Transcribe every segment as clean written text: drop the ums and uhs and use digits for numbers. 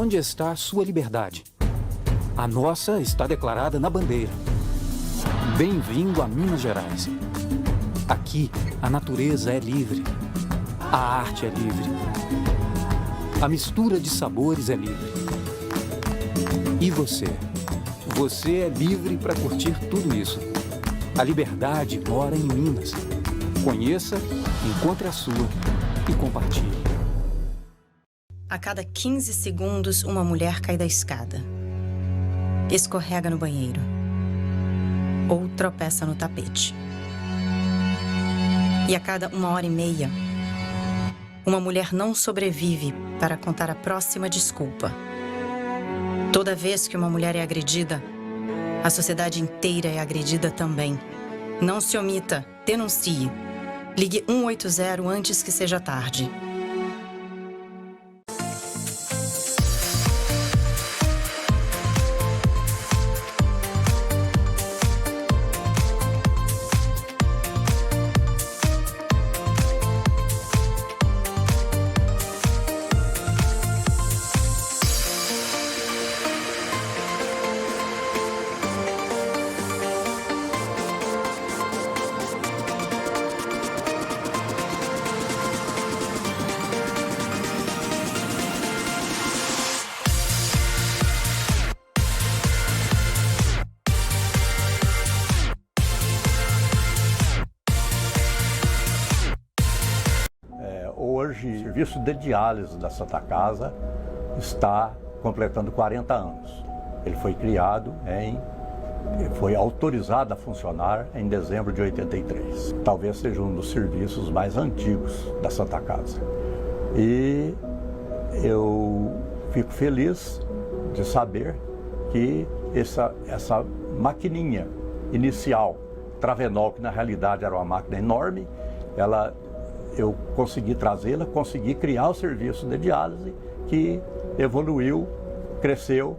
Onde está a sua liberdade? A nossa está declarada na bandeira. Bem-vindo a Minas Gerais. Aqui, a natureza é livre. A arte é livre. A mistura de sabores é livre. E você? Você é livre para curtir tudo isso. A liberdade mora em Minas. Conheça, encontre a sua e compartilhe. A cada 15 segundos, uma mulher cai da escada, escorrega no banheiro ou tropeça no tapete. E a cada 1h30, uma mulher não sobrevive para contar a próxima desculpa. Toda vez que uma mulher é agredida, a sociedade inteira é agredida também. Não se omita, denuncie. Ligue 180 antes que seja tarde. Hoje, o serviço de diálise da Santa Casa está completando 40 anos. Ele foi criado foi autorizado a funcionar em dezembro de 83. Talvez seja um dos serviços mais antigos da Santa Casa. E eu fico feliz de saber que essa maquininha inicial, Travenol, que na realidade era uma máquina enorme, eu consegui trazê-la, consegui criar o serviço de diálise que evoluiu, cresceu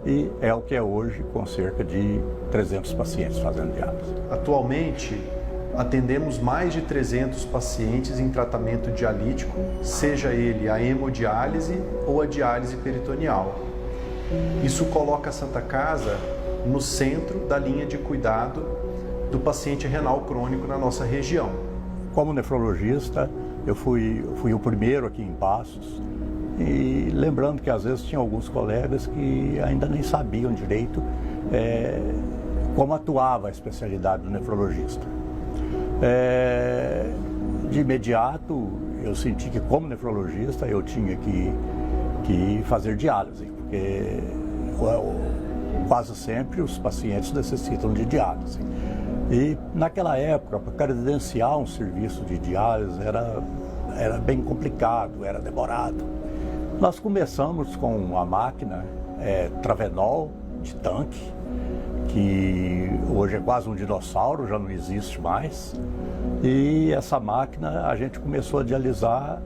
e é o que é hoje, com cerca de 300 pacientes fazendo diálise. Atualmente, atendemos mais de 300 pacientes em tratamento dialítico, seja ele a hemodiálise ou a diálise peritoneal. Isso coloca a Santa Casa no centro da linha de cuidado do paciente renal crônico na nossa região. Como nefrologista, eu fui o primeiro aqui em Passos, e lembrando que às vezes tinha alguns colegas que ainda nem sabiam direito como atuava a especialidade do nefrologista. De imediato, eu senti que como nefrologista eu tinha que fazer diálise, porque quase sempre os pacientes necessitam de diálise. E naquela época, para credenciar um serviço de diálise era bem complicado, era demorado. Nós começamos com uma máquina Travenol de tanque, que hoje é quase um dinossauro, já não existe mais. E essa máquina a gente começou a dialisar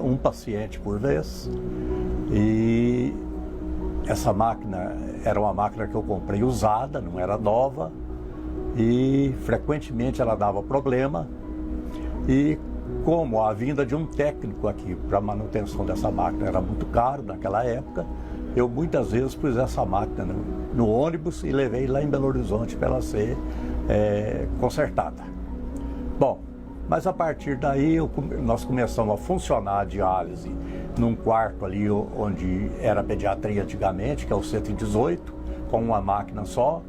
um paciente por vez. E essa máquina era uma máquina que eu comprei usada, não era nova. E frequentemente ela dava problema, e como a vinda de um técnico aqui para a manutenção dessa máquina era muito caro naquela época, eu muitas vezes pus essa máquina no ônibus e levei lá em Belo Horizonte para ela ser consertada. Bom, mas a partir daí nós começamos a funcionar a diálise num quarto ali onde era a pediatria antigamente, que é o 118, com uma máquina só.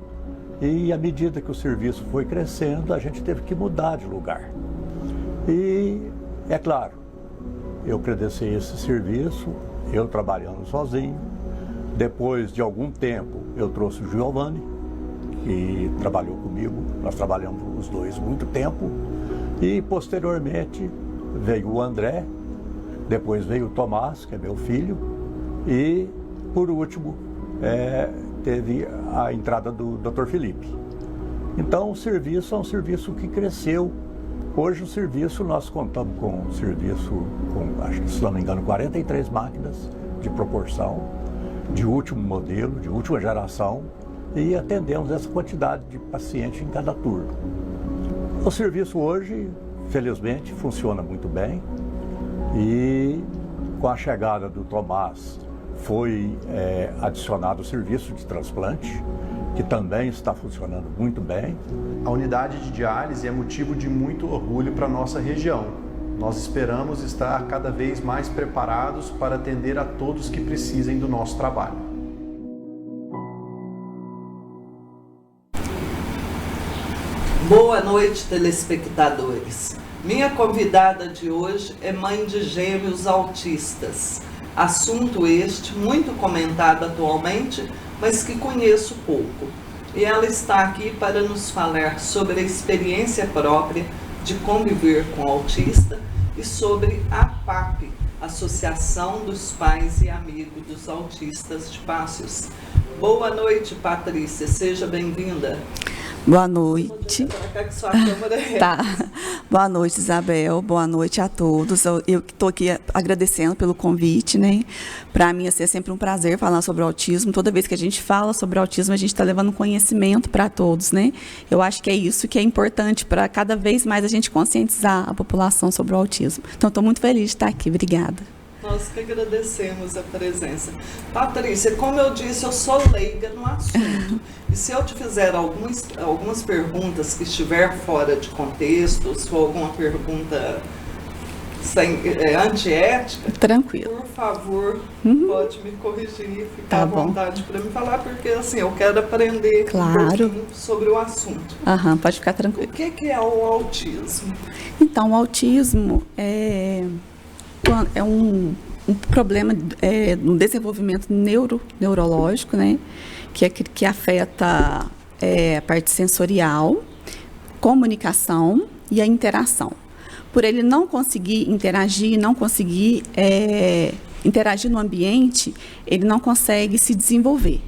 E à medida que o serviço foi crescendo, a gente teve que mudar de lugar. E, é claro, eu credenciei esse serviço, eu trabalhando sozinho. Depois de algum tempo, eu trouxe o Giovanni, que trabalhou comigo. Nós trabalhamos os dois muito tempo. E, posteriormente, veio o André, depois veio o Tomás, que é meu filho. E, por último, teve a entrada do Dr. Felipe. Então o serviço é um serviço que cresceu. Hoje o serviço, nós contamos com um serviço com, acho que, se não me engano, 43 máquinas de proporção, de último modelo, de última geração, e atendemos essa quantidade de pacientes em cada turno. O serviço hoje, felizmente, funciona muito bem, e com a chegada do Tomás foi adicionado o serviço de transplante, que também está funcionando muito bem. A unidade de diálise é motivo de muito orgulho para a nossa região. Nós esperamos estar cada vez mais preparados para atender a todos que precisem do nosso trabalho. Boa noite, telespectadores. Minha convidada de hoje é mãe de gêmeos autistas. Assunto este muito comentado atualmente, mas que conheço pouco. E ela está aqui para nos falar sobre a experiência própria de conviver com autista e sobre a APAP, Associação dos Pais e Amigos dos Autistas de Passos. Boa noite, Patrícia, seja bem-vinda. Boa noite. Tá. Boa noite, Isabel. Boa noite a todos. Eu estou aqui agradecendo pelo convite, né? Para mim, assim, é sempre um prazer falar sobre o autismo. Toda vez que a gente fala sobre o autismo, a gente está levando conhecimento para todos, né? Eu acho que é isso que é importante para cada vez mais a gente conscientizar a população sobre o autismo. Então, estou muito feliz de estar aqui. Obrigada. Nós que agradecemos a presença. Patrícia, como eu disse, eu sou leiga no assunto. E se eu te fizer algumas perguntas que estiver fora de contexto, se for alguma pergunta antiética, tranquilo, por favor, pode me corrigir, ficar à vontade para me falar, porque assim, eu quero aprender um pouquinho sobre o assunto. Pode ficar tranquilo. O que é o autismo? Então, o autismo é um problema no desenvolvimento neurológico, né? Que afeta a parte sensorial, comunicação e a interação. Por ele não conseguir interagir, interagir no ambiente, ele não consegue se desenvolver.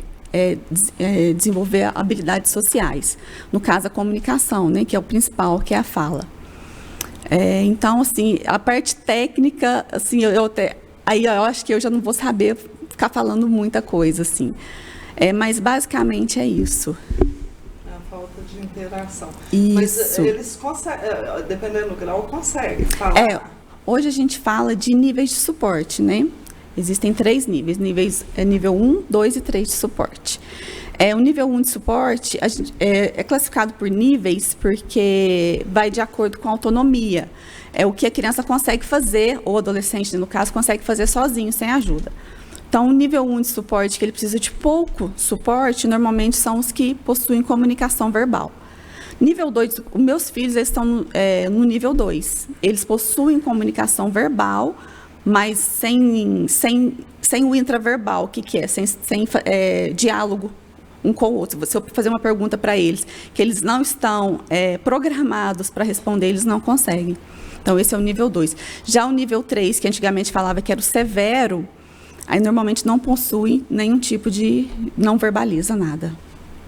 Desenvolver habilidades sociais. No caso, a comunicação, né? Que é o principal, que é a fala. Então, assim, a parte técnica, assim, eu acho que eu já não vou saber ficar falando muita coisa, assim. Mas, basicamente, é isso. A falta de interação. Isso. Mas eles conseguem, dependendo do grau, conseguem falar. Hoje a gente fala de níveis de suporte, né? Existem 3 níveis. Nível 1, 2 e 3 de suporte. O nível 1 de suporte é classificado por níveis porque vai de acordo com a autonomia. É o que a criança consegue fazer, ou adolescente, no caso, consegue fazer sozinho, sem ajuda. Então, o nível 1 de suporte, que ele precisa de pouco suporte, normalmente são os que possuem comunicação verbal. Nível 2, os meus filhos eles estão no nível 2. Eles possuem comunicação verbal, mas sem o intraverbal. O que é? Sem diálogo um com o outro. Se eu fazer uma pergunta para eles, que eles não estão programados para responder, eles não conseguem. Então, esse é o nível 2. Já o nível 3, que antigamente falava que era o severo, aí normalmente não possui nenhum tipo de... não verbaliza nada.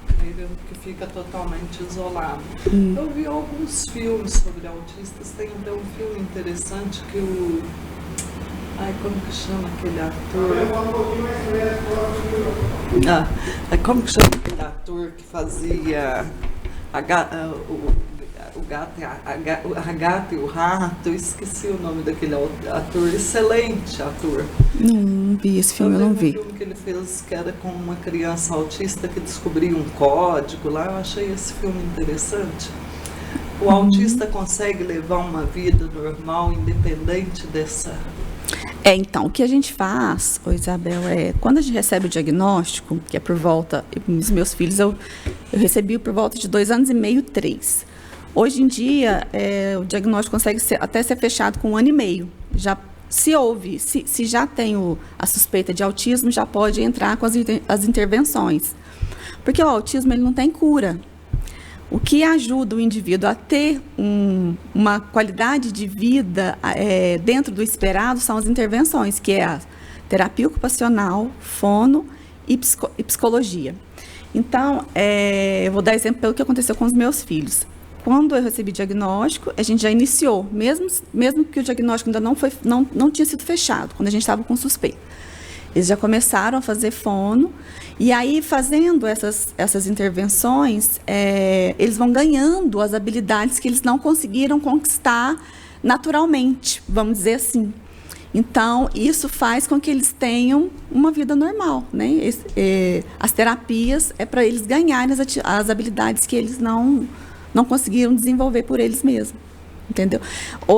Que fica totalmente isolado. Eu vi alguns filmes sobre autistas, tem até um filme interessante que o... como que chama aquele ator? Como que chama aquele ator que fazia a gata e o rato? Eu esqueci o nome daquele ator, excelente ator. Não vi esse filme, eu não vi. Um filme que ele fez que era com uma criança autista que descobriu um código lá, eu achei esse filme interessante. O autista consegue levar uma vida normal, independente dessa... Então, o que a gente faz, Isabel, quando a gente recebe o diagnóstico, que é por volta, os meus filhos, eu recebi por volta de 2 anos e meio, 3. Hoje em dia, o diagnóstico consegue até ser fechado com 1 ano e meio. Já, se já tem a suspeita de autismo, já pode entrar com as intervenções. Porque o autismo ele não tem cura. O que ajuda o indivíduo a ter uma qualidade de vida dentro do esperado são as intervenções, que é a terapia ocupacional, fono e psicologia. Então, eu vou dar exemplo pelo que aconteceu com os meus filhos. Quando eu recebi diagnóstico, a gente já iniciou, mesmo que o diagnóstico ainda não tinha sido fechado, quando a gente estava com suspeita. Eles já começaram a fazer fono, e aí, fazendo essas intervenções, eles vão ganhando as habilidades que eles não conseguiram conquistar naturalmente, vamos dizer assim. Então, isso faz com que eles tenham uma vida normal, né? As terapias é para eles ganharem as habilidades que eles não conseguiram desenvolver por eles mesmos, entendeu?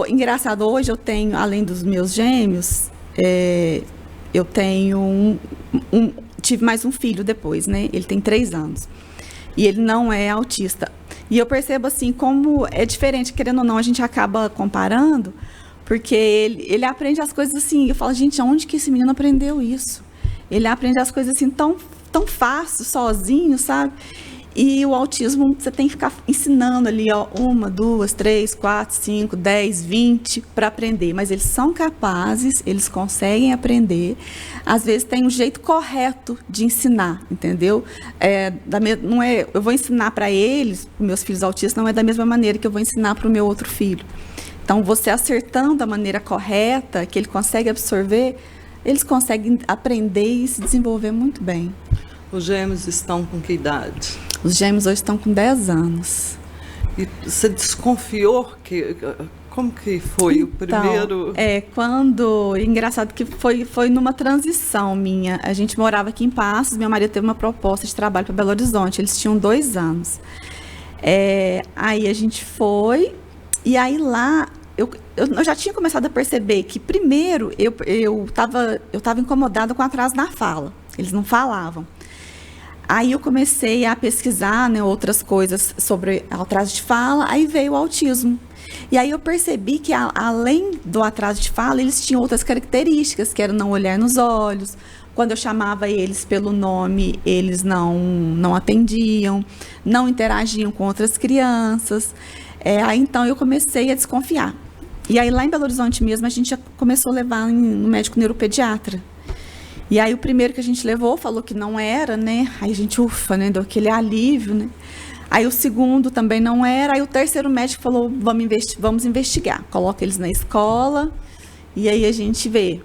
Engraçado, hoje eu tenho, além dos meus gêmeos, eu tenho tive mais um filho depois, né? Ele tem 3 anos. E ele não é autista. E eu percebo, assim, como é diferente, querendo ou não, a gente acaba comparando, porque ele aprende as coisas assim, eu falo, gente, onde que esse menino aprendeu isso? Ele aprende as coisas assim tão fácil, sozinho, sabe? E o autismo, você tem que ficar ensinando ali, ó, 1, 2, 3, 4, 5, 10, 20 para aprender. Mas eles são capazes, eles conseguem aprender. Às vezes tem um jeito correto de ensinar, entendeu? Não é, eu vou ensinar para eles, meus filhos autistas, não é da mesma maneira que eu vou ensinar para o meu outro filho. Então, você acertando a maneira correta, que ele consegue absorver, eles conseguem aprender e se desenvolver muito bem. Os gêmeos estão com que idade? Os gêmeos hoje estão com 10 anos. E você desconfiou como que foi o primeiro? Engraçado que foi numa transição minha. A gente morava aqui em Passos, meu marido teve uma proposta de trabalho para Belo Horizonte, eles tinham 2 anos. Aí a gente foi, e aí lá eu já tinha começado a perceber que primeiro eu estava incomodada com atraso na fala, eles não falavam. Aí eu comecei a pesquisar, né, outras coisas sobre atraso de fala, aí veio o autismo. E aí eu percebi que, além do atraso de fala, eles tinham outras características, que era não olhar nos olhos. Quando eu chamava eles pelo nome, eles não atendiam, não interagiam com outras crianças. Aí então eu comecei a desconfiar. E aí lá em Belo Horizonte mesmo, a gente já começou a levar no médico neuropediatra. E aí o primeiro que a gente levou falou que não era, né? Aí a gente, ufa, né? Deu aquele alívio, né? Aí o segundo também não era. Aí o terceiro médico falou, vamos investigar. Coloca eles na escola e aí a gente vê.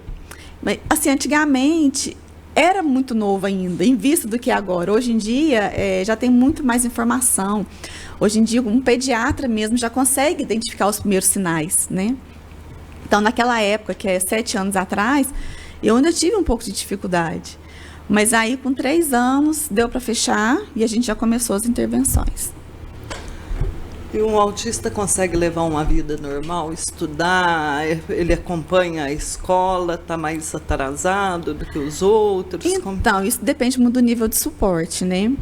Mas, assim, antigamente era muito novo ainda, em vista do que é agora. Hoje em dia já tem muito mais informação. Hoje em dia um pediatra mesmo já consegue identificar os primeiros sinais, né? Então naquela época, que é 7 anos atrás, eu ainda tive um pouco de dificuldade, mas aí com 3 anos deu para fechar e a gente já começou as intervenções. E um autista consegue levar uma vida normal, estudar, ele acompanha a escola, está mais atrasado do que os outros? Então, isso depende muito do nível de suporte, né?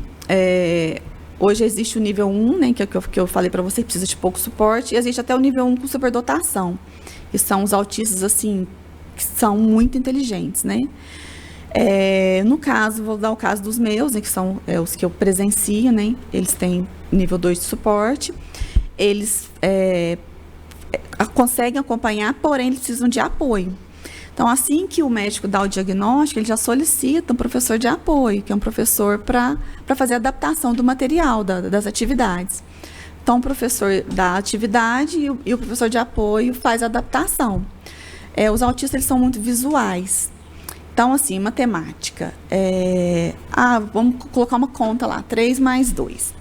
Hoje existe o nível 1, né, que eu falei para você, precisa de pouco suporte, e existe até o nível 1 com superdotação, que são os autistas, assim, que são muito inteligentes, né? No caso, vou dar o caso dos meus, né, que são os que eu presencio, né? Eles têm nível 2 de suporte, eles conseguem acompanhar, porém eles precisam de apoio. Então, assim que o médico dá o diagnóstico, ele já solicita um professor de apoio, que é um professor para fazer a adaptação do material, das atividades. Então, o professor dá a atividade e o professor de apoio faz a adaptação. Os autistas, eles são muito visuais. Então, assim, matemática. Vamos colocar uma conta lá, 3 mais 2.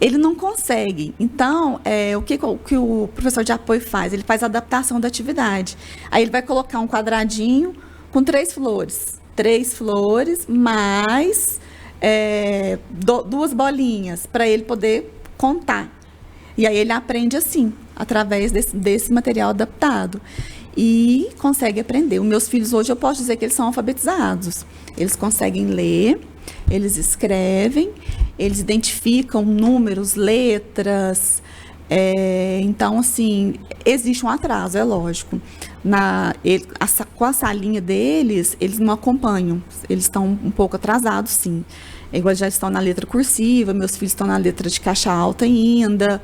Ele não consegue. Então, o que o professor de apoio faz? Ele faz a adaptação da atividade. Aí ele vai colocar um quadradinho com 3 flores. 3 flores mais 2 bolinhas, para ele poder contar. E aí ele aprende assim, através desse material adaptado. E consegue aprender. Os meus filhos hoje, eu posso dizer que eles são alfabetizados. Eles conseguem ler, eles escrevem, eles identificam números, letras. Então, assim, existe um atraso, é lógico. Com a salinha deles, eles não acompanham. Eles estão um pouco atrasados, sim. Igual já estão na letra cursiva, meus filhos estão na letra de caixa alta ainda.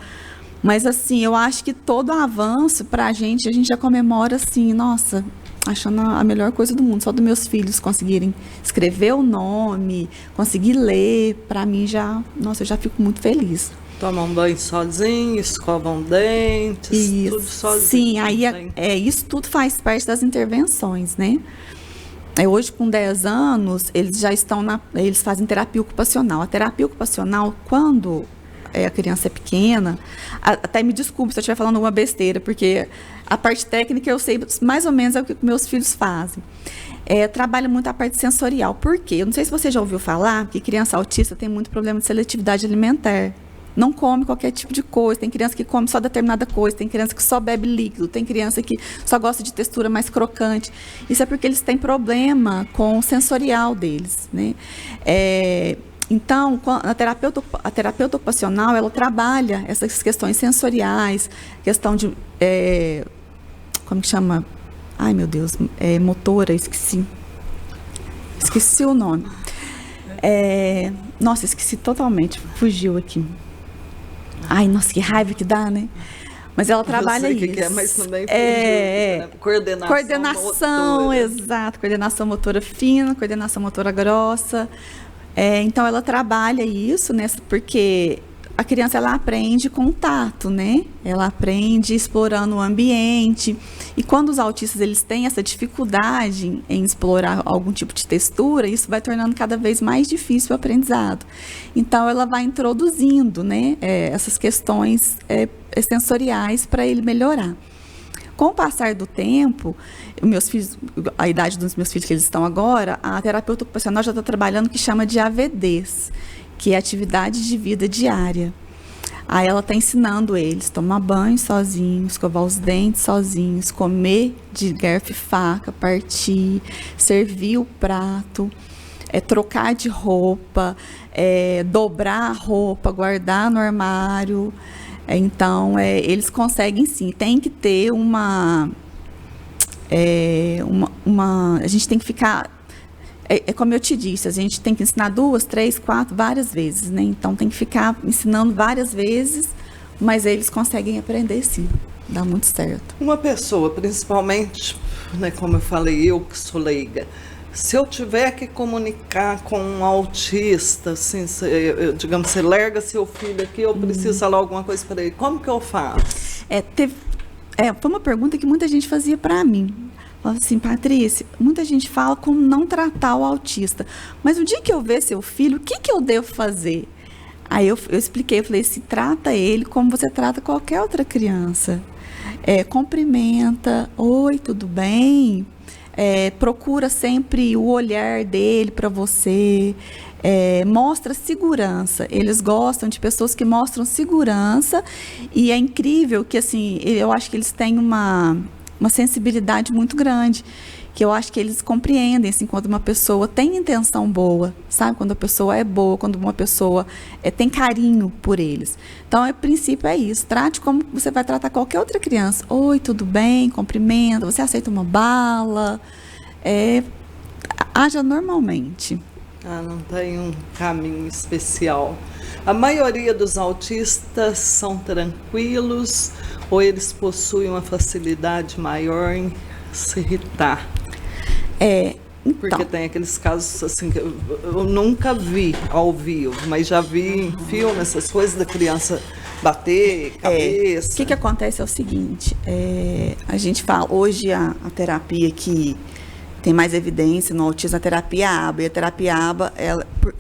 Mas, assim, eu acho que todo avanço, a gente já comemora, assim, nossa, achando a melhor coisa do mundo. Só dos meus filhos conseguirem escrever o nome, conseguir ler, para mim eu já fico muito feliz. Tomam banho sozinho, escovam dentes, isso, tudo sozinho. Sim, aí isso tudo faz parte das intervenções, né? Hoje, com 10 anos, eles já estão eles fazem terapia ocupacional. A terapia ocupacional, quando a criança é pequena, até me desculpe se eu estiver falando alguma besteira, porque a parte técnica eu sei mais ou menos é o que meus filhos fazem. Trabalha muito a parte sensorial. Por quê? Eu não sei se você já ouviu falar que criança autista tem muito problema de seletividade alimentar. Não come qualquer tipo de coisa. Tem criança que come só determinada coisa, tem criança que só bebe líquido, tem criança que só gosta de textura mais crocante. Isso é porque eles têm problema com o sensorial deles, né? Então, a terapeuta ocupacional, ela trabalha essas questões sensoriais, questão de, como que chama? Ai, meu Deus, motora, esqueci o nome. Nossa, esqueci totalmente, fugiu aqui. Ai, nossa, que raiva que dá, né? Mas ela trabalha isso. Que é, mas também fugiu, né? Coordenação motora. Exato, coordenação motora fina, coordenação motora grossa. Então, ela trabalha isso, né? Porque a criança, ela aprende com o tato, né? Ela aprende explorando o ambiente. E quando os autistas, eles têm essa dificuldade em explorar algum tipo de textura, isso vai tornando cada vez mais difícil o aprendizado. Então, ela vai introduzindo, né, essas questões sensoriais para ele melhorar. Com o passar do tempo, meus filhos, a idade dos meus filhos que eles estão agora, a terapeuta ocupacional já está trabalhando o que chama de AVDs, que é atividade de vida diária. Aí ela está ensinando eles a tomar banho sozinhos, escovar os dentes sozinhos, comer de garfo e faca, partir, servir o prato, trocar de roupa, dobrar a roupa, guardar no armário. Então, eles conseguem sim. Tem que ter a gente tem que ficar... como eu te disse, a gente tem que ensinar 2, 3, 4, várias vezes, né? Então, tem que ficar ensinando várias vezes, mas eles conseguem aprender sim. Dá muito certo. Uma pessoa, principalmente, né, como eu falei, eu que sou leiga, se eu tiver que comunicar com um autista, assim, digamos, você larga seu filho aqui, eu preciso falar alguma coisa para ele, como que eu faço? Foi uma pergunta que muita gente fazia para mim. Falava assim, Patrícia, muita gente fala como não tratar o autista, mas o dia que eu ver seu filho, o que eu devo fazer? Aí eu expliquei, eu falei, se trata ele como você trata qualquer outra criança. Cumprimenta, oi, tudo bem? Procura sempre o olhar dele para você, mostra segurança. Eles gostam de pessoas que mostram segurança e é incrível que, assim, eu acho que eles têm uma sensibilidade muito grande, que eu acho que eles compreendem, assim, quando uma pessoa tem intenção boa, sabe? Quando a pessoa é boa, quando uma pessoa tem carinho por eles. Então, o princípio é isso, trate como você vai tratar qualquer outra criança. Oi, tudo bem? Cumprimenta, você aceita uma bala? Haja normalmente. Não tem um caminho especial. A maioria dos autistas são tranquilos ou eles possuem uma facilidade maior em se irritar? Então, porque tem aqueles casos assim que eu nunca vi ao vivo, mas já vi em filme essas coisas da criança bater cabeça. O que acontece é o seguinte, a gente fala, hoje a terapia que tem mais evidência no autismo, a terapia ABA, e a terapia ABA,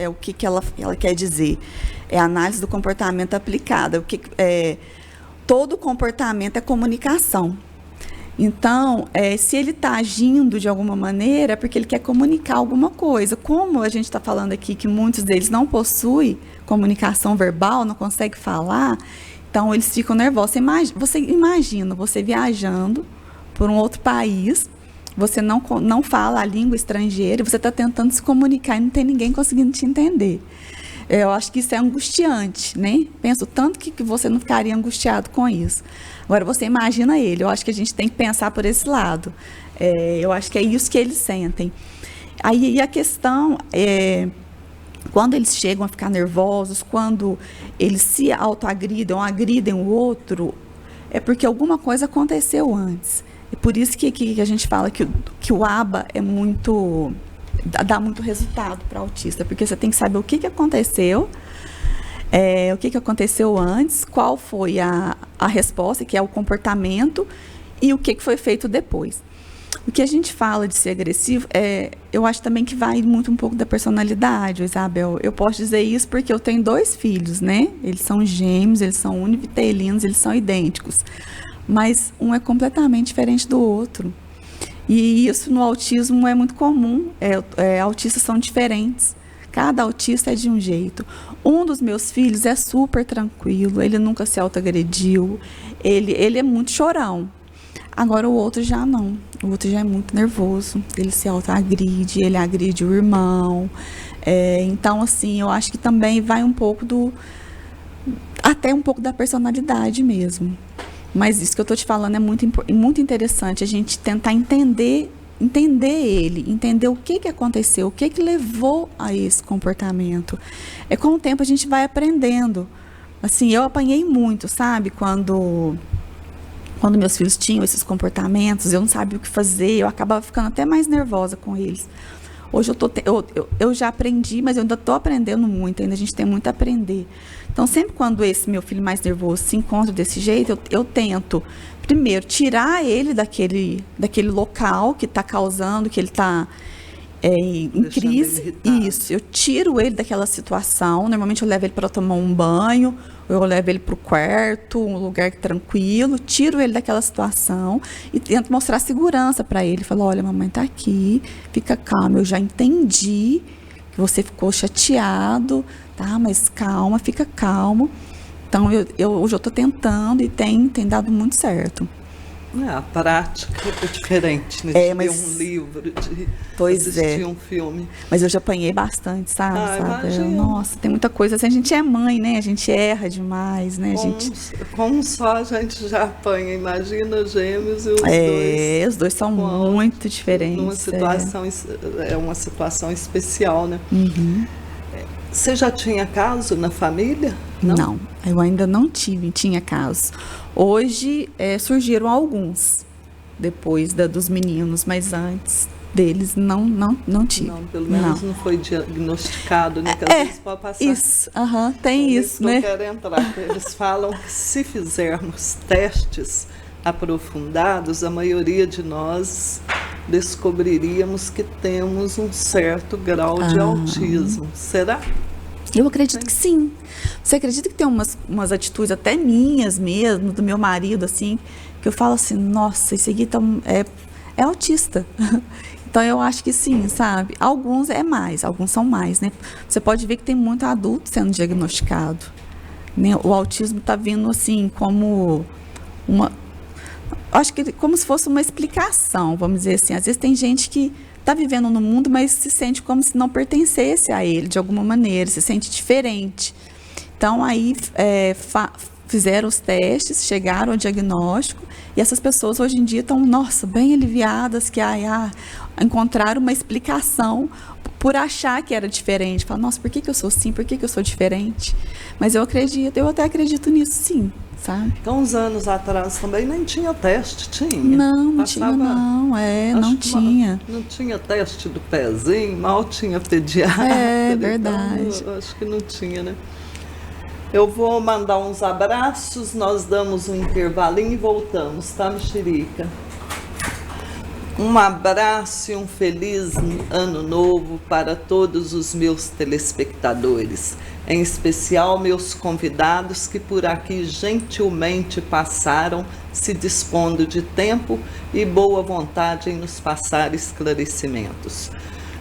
o que ela quer dizer? É a análise do comportamento aplicada. Todo comportamento é comunicação. Então, se ele está agindo de alguma maneira, é porque ele quer comunicar alguma coisa. Como a gente está falando aqui que muitos deles não possuem comunicação verbal, não conseguem falar, então eles ficam nervosos. Você imagina você viajando por um outro país, você não fala a língua estrangeira, você está tentando se comunicar e não tem ninguém conseguindo te entender. Eu acho que isso é angustiante, né? Penso tanto que você não ficaria angustiado com isso. Agora, você imagina ele. Eu acho que a gente tem que pensar por esse lado. Eu acho que é isso que eles sentem. Aí a questão é, quando eles chegam a ficar nervosos, quando eles se autoagridem ou agridem o outro, é porque alguma coisa aconteceu antes. É por isso que a gente fala que o ABA dá muito resultado para o autista, porque você tem que saber o que aconteceu, o que aconteceu antes, qual foi a resposta, que é o comportamento, e o que foi feito depois. O que a gente fala de ser agressivo, eu acho também que vai muito um pouco da personalidade, Isabel. Eu posso dizer isso porque eu tenho 2 filhos, né? Eles são gêmeos, eles são univitelinos, eles são idênticos. Mas um é completamente diferente do outro. E isso no autismo é muito comum. Autistas são diferentes. Cada autista é de um jeito. Um dos meus filhos é super tranquilo, ele nunca se autoagrediu, ele é muito chorão. Agora o outro já não, o outro já é muito nervoso, ele se autoagride, ele agride o irmão. Então, assim, eu acho que também vai um pouco até um pouco da personalidade mesmo. Mas isso que eu estou te falando é muito interessante, a gente tentar entender ele, entender o que aconteceu, o que levou a esse comportamento. Com o tempo a gente vai aprendendo. Assim, eu apanhei muito, sabe? Quando meus filhos tinham esses comportamentos, eu não sabia o que fazer, eu acabava ficando até mais nervosa com eles. Hoje eu já aprendi, mas eu ainda estou aprendendo muito, ainda a gente tem muito a aprender. Então, sempre quando esse meu filho mais nervoso se encontra desse jeito, eu tento, primeiro, tirar ele daquele local que está causando, que ele está em crise. Isso, eu tiro ele daquela situação. Normalmente eu levo ele para tomar um banho, eu levo ele para o quarto, um lugar tranquilo, tiro ele daquela situação e tento mostrar segurança para ele. Falo, olha, mamãe está aqui, fica calma, eu já entendi que você ficou chateado, tá? Mas calma, fica calmo. Então, hoje eu estou tentando e tem dado muito certo. A prática é diferente, né? De ler um livro, de assistir um filme. Mas eu já apanhei bastante, sabe? Nossa, tem muita coisa. Assim, a gente é mãe, né? A gente erra demais, né? Como só a gente já apanha. Imagina os gêmeos e os dois. Os dois são muito diferentes. Uma situação especial, né? Uhum. Você já tinha caso na família? Não, eu ainda não tinha caso. Hoje surgiram alguns, depois dos meninos, mas antes deles não tive. Não, pelo menos não foi diagnosticado, né? Que às vezes pode passar. Isso, tem isso, né? Eu quero entrar. Eles falam que se fizermos testes aprofundados, a maioria de nós descobriríamos que temos um certo grau de autismo. Será? Eu acredito que sim. Você acredita que tem umas atitudes até minhas mesmo, do meu marido, assim, que eu falo assim, nossa, esse aqui é autista. Então eu acho que sim, sabe? Alguns são mais, né? Você pode ver que tem muito adulto sendo diagnosticado, né? O autismo está vindo assim como acho que como se fosse uma explicação, vamos dizer assim. Às vezes tem gente que está vivendo no mundo, mas se sente como se não pertencesse a ele de alguma maneira, se sente diferente. Então, aí fizeram os testes, chegaram ao diagnóstico, e essas pessoas hoje em dia estão, nossa, bem aliviadas, que encontraram uma explicação por achar que era diferente. Falam, nossa, por que eu sou assim? Por que eu sou diferente? Mas eu até acredito nisso, sim. Sabe? Então, uns anos atrás também nem tinha teste, tinha? Não tinha, não. Não tinha. Não tinha teste do pezinho, mal tinha pediatra. Verdade. Então, acho que não tinha, né? Eu vou mandar uns abraços, nós damos um intervalinho e voltamos, tá, Mexerica? Um abraço e um feliz ano novo para todos os meus telespectadores, em especial meus convidados que por aqui gentilmente passaram, se dispondo de tempo e boa vontade em nos passar esclarecimentos.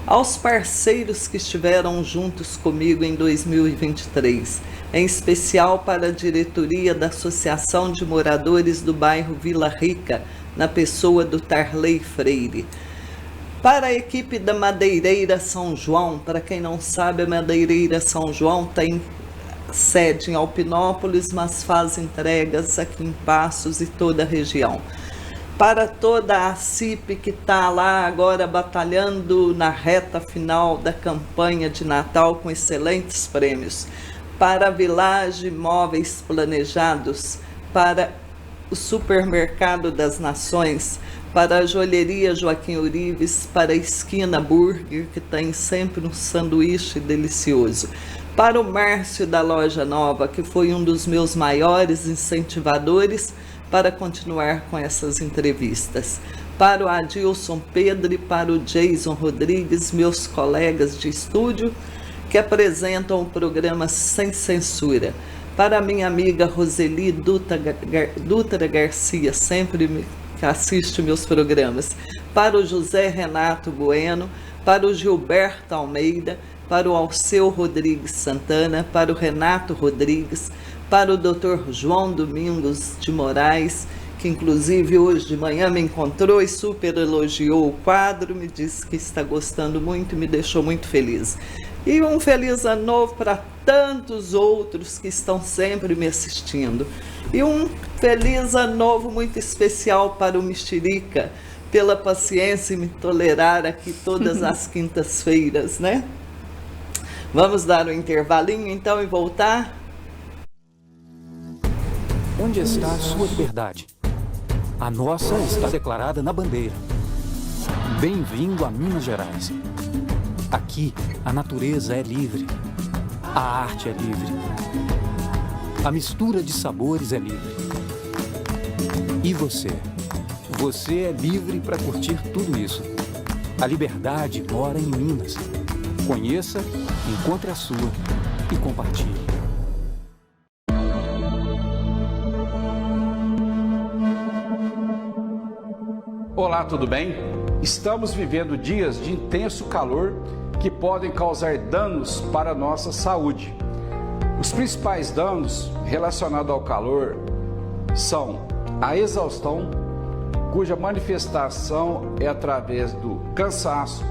Aos parceiros que estiveram juntos comigo em 2023, em especial para a diretoria da Associação de Moradores do bairro Vila Rica, na pessoa do Tarley Freire. Para a equipe da Madeireira São João, para quem não sabe, a Madeireira São João tem sede em Alpinópolis, mas faz entregas aqui em Passos e toda a região. Para toda a CIP que está lá agora batalhando na reta final da campanha de Natal com excelentes prêmios. Para a Village Móveis Planejados, para o Supermercado das Nações, para a Joalheria Joaquim Urives, para a Esquina Burger, que tem sempre um sanduíche delicioso, para o Márcio da Loja Nova, que foi um dos meus maiores incentivadores para continuar com essas entrevistas, para o Adilson Pedro e para o Jason Rodrigues, meus colegas de estúdio, que apresentam o programa Sem Censura. Para a minha amiga Roseli Dutra Garcia, sempre que assiste meus programas. Para o José Renato Bueno, para o Gilberto Almeida, para o Alceu Rodrigues Santana, para o Renato Rodrigues, para o Dr. João Domingos de Moraes, que inclusive hoje de manhã me encontrou e super elogiou o quadro, me disse que está gostando muito e me deixou muito feliz. E um feliz ano novo para tantos outros que estão sempre me assistindo. E um feliz ano novo muito especial para o Mexerica, pela paciência em me tolerar aqui todas as quintas-feiras, né? Vamos dar um intervalinho então e voltar? Onde está a sua liberdade? A nossa está declarada na bandeira. Bem-vindo a Minas Gerais. Aqui, a natureza é livre. A arte é livre. A mistura de sabores é livre. E você? Você é livre para curtir tudo isso. A liberdade mora em Minas. Conheça, encontre a sua e compartilhe. Olá, tudo bem? Estamos vivendo dias de intenso calor que podem causar danos para a nossa saúde. Os principais danos relacionados ao calor são a exaustão, cuja manifestação é através do cansaço,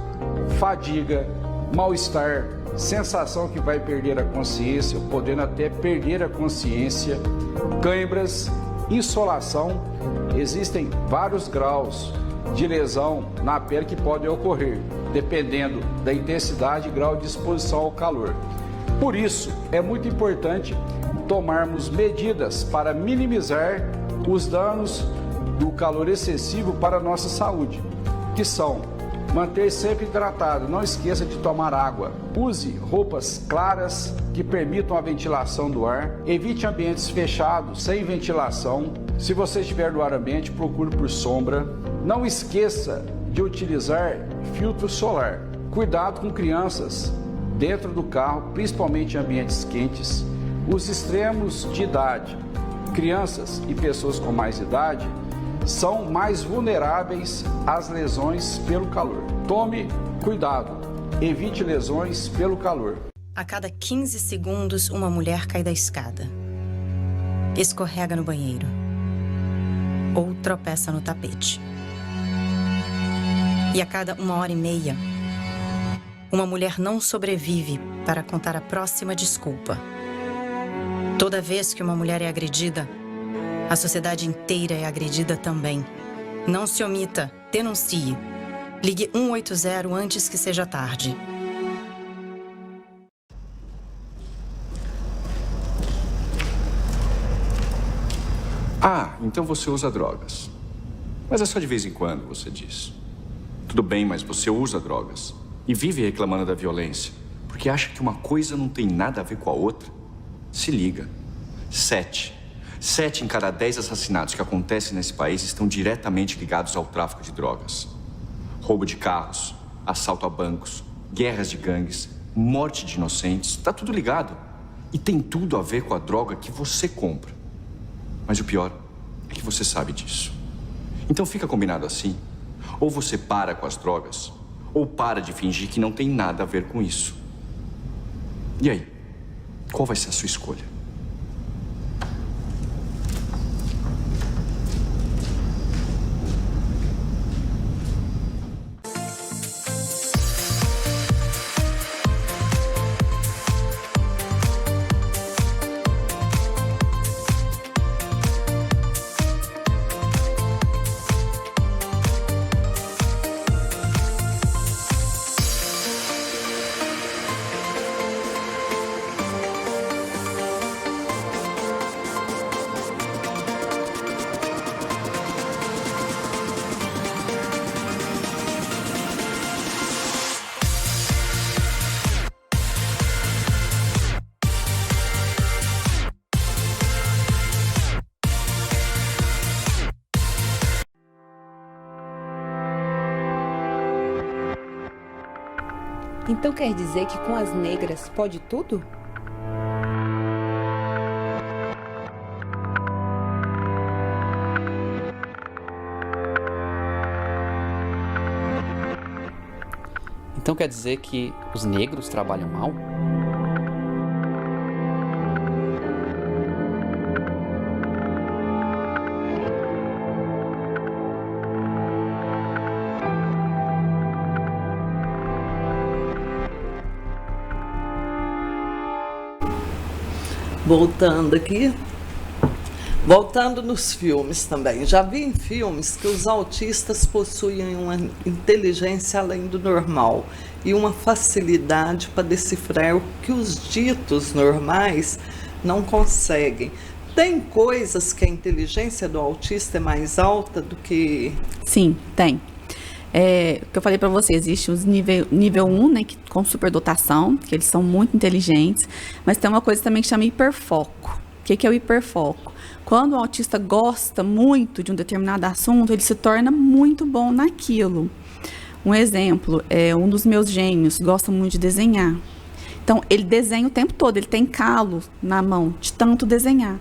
fadiga, mal-estar, sensação que vai perder a consciência, podendo até perder a consciência, cãibras, insolação. Existem vários graus de lesão na pele que podem ocorrer, dependendo da intensidade e grau de exposição ao calor. Por isso, é muito importante tomarmos medidas para minimizar os danos do calor excessivo para a nossa saúde, que são manter sempre hidratado, não esqueça de tomar água, use roupas claras que permitam a ventilação do ar, evite ambientes fechados, sem ventilação. Se você estiver no ar ambiente, procure por sombra. Não esqueça de utilizar filtro solar. Cuidado com crianças dentro do carro, principalmente em ambientes quentes. Os extremos de idade, crianças e pessoas com mais idade, são mais vulneráveis às lesões pelo calor. Tome cuidado, evite lesões pelo calor. A cada 15 segundos, uma mulher cai da escada, escorrega no banheiro ou tropeça no tapete. E a cada 1h30, uma mulher não sobrevive para contar a próxima desculpa. Toda vez que uma mulher é agredida, a sociedade inteira é agredida também. Não se omita, denuncie. Ligue 180 antes que seja tarde. Ah, então você usa drogas. Mas é só de vez em quando, você diz. Tudo bem, mas você usa drogas e vive reclamando da violência, porque acha que uma coisa não tem nada a ver com a outra. Se liga. 7 em cada 10 assassinatos que acontecem nesse país estão diretamente ligados ao tráfico de drogas. Roubo de carros, assalto a bancos, guerras de gangues, morte de inocentes, tá tudo ligado. E tem tudo a ver com a droga que você compra. Mas o pior é que você sabe disso. Então fica combinado assim. Ou você para com as drogas, ou para de fingir que não tem nada a ver com isso. E aí? Qual vai ser a sua escolha? Então quer dizer que com as negras pode tudo? Então quer dizer que os negros trabalham mal? Voltando aqui, voltando nos filmes também. Já vi em filmes que os autistas possuem uma inteligência além do normal e uma facilidade para decifrar o que os ditos normais não conseguem. Tem coisas que a inteligência do autista é mais alta do que... Sim, tem. O que eu falei para você, existe os nível 1, né, com superdotação, que eles são muito inteligentes, mas tem uma coisa também que chama hiperfoco. O que é o hiperfoco? Quando o autista gosta muito de um determinado assunto, ele se torna muito bom naquilo. Um exemplo, um dos meus gêmeos gosta muito de desenhar. Então, ele desenha o tempo todo, ele tem calo na mão de tanto desenhar.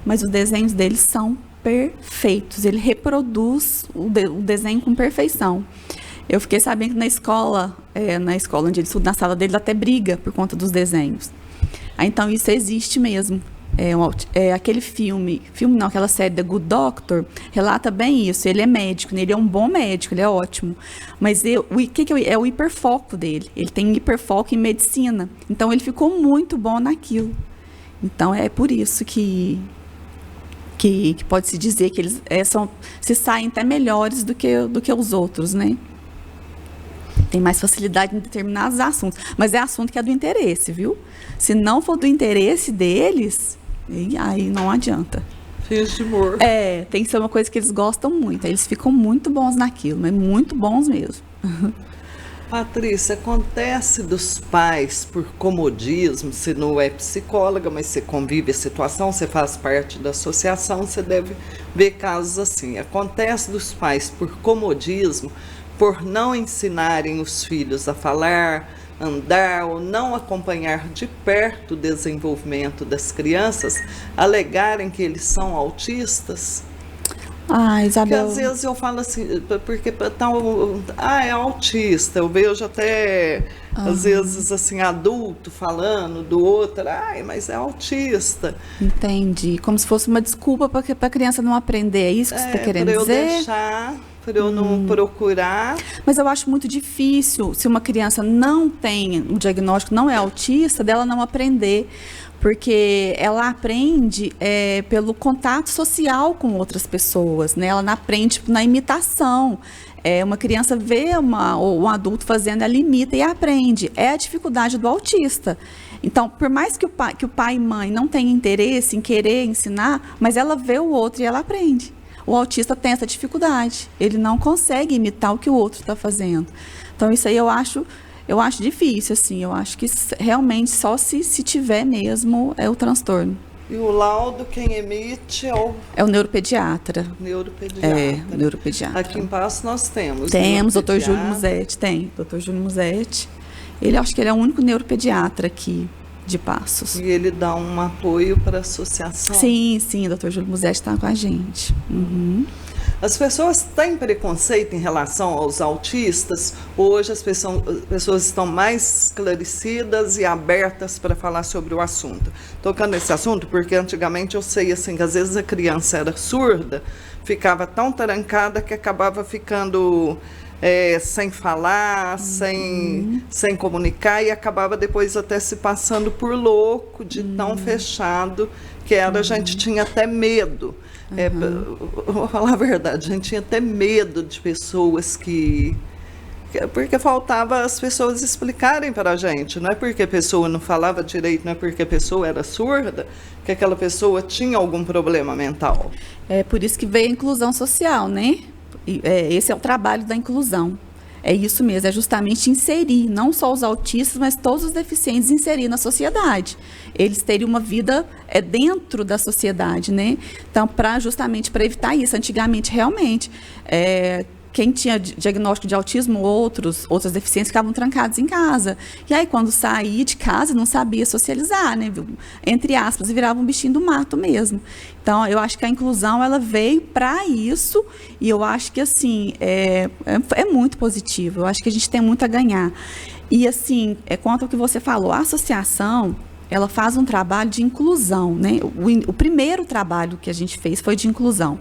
Mas os desenhos dele são perfeitos, ele reproduz o desenho com perfeição. Eu fiquei sabendo que na escola onde ele estuda, na sala dele, até briga por conta dos desenhos. Então isso existe mesmo. Aquele aquela série The Good Doctor relata bem isso. Ele é médico, né? Ele é um bom médico, ele é ótimo. Mas é o hiperfoco dele. Ele tem hiperfoco em medicina. Então ele ficou muito bom naquilo. Então é por isso que pode-se dizer que eles se saem até melhores do que os outros, né? Tem mais facilidade em determinados assuntos. Mas é assunto que é do interesse, viu? Se não for do interesse deles, aí não adianta. Fios de humor. Tem que ser uma coisa que eles gostam muito. Aí eles ficam muito bons naquilo, mas muito bons mesmo. Patrícia, acontece dos pais por comodismo, você não é psicóloga, mas você convive a situação, você faz parte da associação, você deve ver casos assim. Acontece dos pais por comodismo, por não ensinarem os filhos a falar, andar ou não acompanhar de perto o desenvolvimento das crianças, alegarem que eles são autistas? Isabel... Porque às vezes eu falo assim, porque é autista, eu vejo até, às vezes, assim, adulto falando do outro, mas é autista. Entendi, como se fosse uma desculpa para a criança não aprender, é isso que você está querendo dizer? Para eu deixar, para eu não procurar. Mas eu acho muito difícil, se uma criança não tem um diagnóstico, não é autista, dela não aprender. Porque ela aprende pelo contato social com outras pessoas, né? Ela não aprende na imitação. Uma criança vê um adulto fazendo, ela imita e aprende. É a dificuldade do autista. Então, por mais que o pai e mãe não tenham interesse em querer ensinar, mas ela vê o outro e ela aprende. O autista tem essa dificuldade. Ele não consegue imitar o que o outro está fazendo. Então, isso aí eu acho difícil, assim. Eu acho que realmente só se tiver mesmo o transtorno. E o laudo, quem emite é o neuropediatra. Neuropediatra. Aqui em Passo nós temos. Temos, doutor Júlio Musetti, doutor Júlio Musetti. Acho que ele é o único neuropediatra aqui de Passos. E ele dá um apoio para a associação? Sim, o doutor Júlio Musetti está com a gente. Uhum. As pessoas têm preconceito em relação aos autistas? Hoje as pessoas estão mais esclarecidas e abertas para falar sobre o assunto. Tocando nesse assunto, porque antigamente eu sei assim, que às vezes a criança era surda, ficava tão trancada que acabava ficando sem falar, sem comunicar, e acabava depois até se passando por louco de tão fechado que era. A gente tinha até medo. Vou falar a verdade, a gente tinha até medo de pessoas porque faltava as pessoas explicarem para a gente. Não é porque a pessoa não falava direito, não é porque a pessoa era surda, que aquela pessoa tinha algum problema mental. É por isso que veio a inclusão social, né? Esse é o trabalho da inclusão. É isso mesmo, é justamente inserir, não só os autistas, mas todos os deficientes, inserir na sociedade. Eles teriam uma vida dentro da sociedade, né? Então, justamente para evitar isso, antigamente, realmente, quem tinha diagnóstico de autismo, outras deficiências ficavam trancados em casa. E aí, quando saía de casa, não sabia socializar, né? Entre aspas, virava um bichinho do mato mesmo. Então, eu acho que a inclusão, ela veio para isso, e eu acho que, assim, é muito positivo. Eu acho que a gente tem muito a ganhar. E, assim, quanto ao que você falou, a associação, ela faz um trabalho de inclusão, né? O primeiro trabalho que a gente fez foi de inclusão.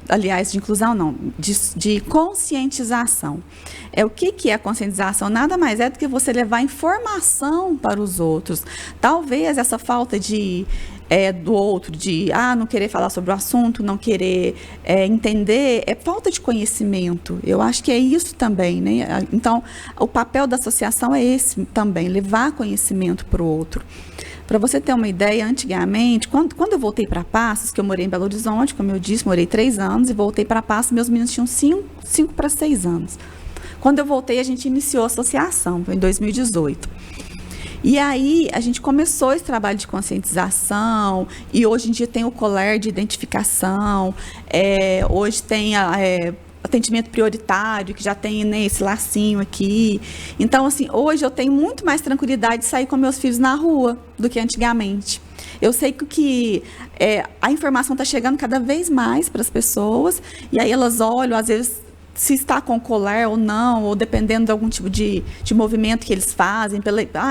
Aliás, de inclusão não, de conscientização. O que é a conscientização? Nada mais é do que você levar informação para os outros. Talvez essa falta do outro, de não querer falar sobre o assunto, não querer entender, é falta de conhecimento. Eu acho que é isso também, né? Então, o papel da associação é esse também, levar conhecimento para o outro. Para você ter uma ideia, antigamente, quando eu voltei para Passos, que eu morei em Belo Horizonte, como eu disse, morei 3 anos, e voltei para Passos, meus meninos tinham 5 para 6 anos. Quando eu voltei, a gente iniciou a associação, foi em 2018. E aí, a gente começou esse trabalho de conscientização, e hoje em dia tem o colar de identificação, hoje tem atendimento prioritário, que já tem, né, esse lacinho aqui. Então, assim, hoje eu tenho muito mais tranquilidade de sair com meus filhos na rua do que antigamente. Eu sei que a informação está chegando cada vez mais para as pessoas, e aí elas olham, às vezes, se está com colar ou não, ou dependendo de algum tipo de movimento que eles fazem,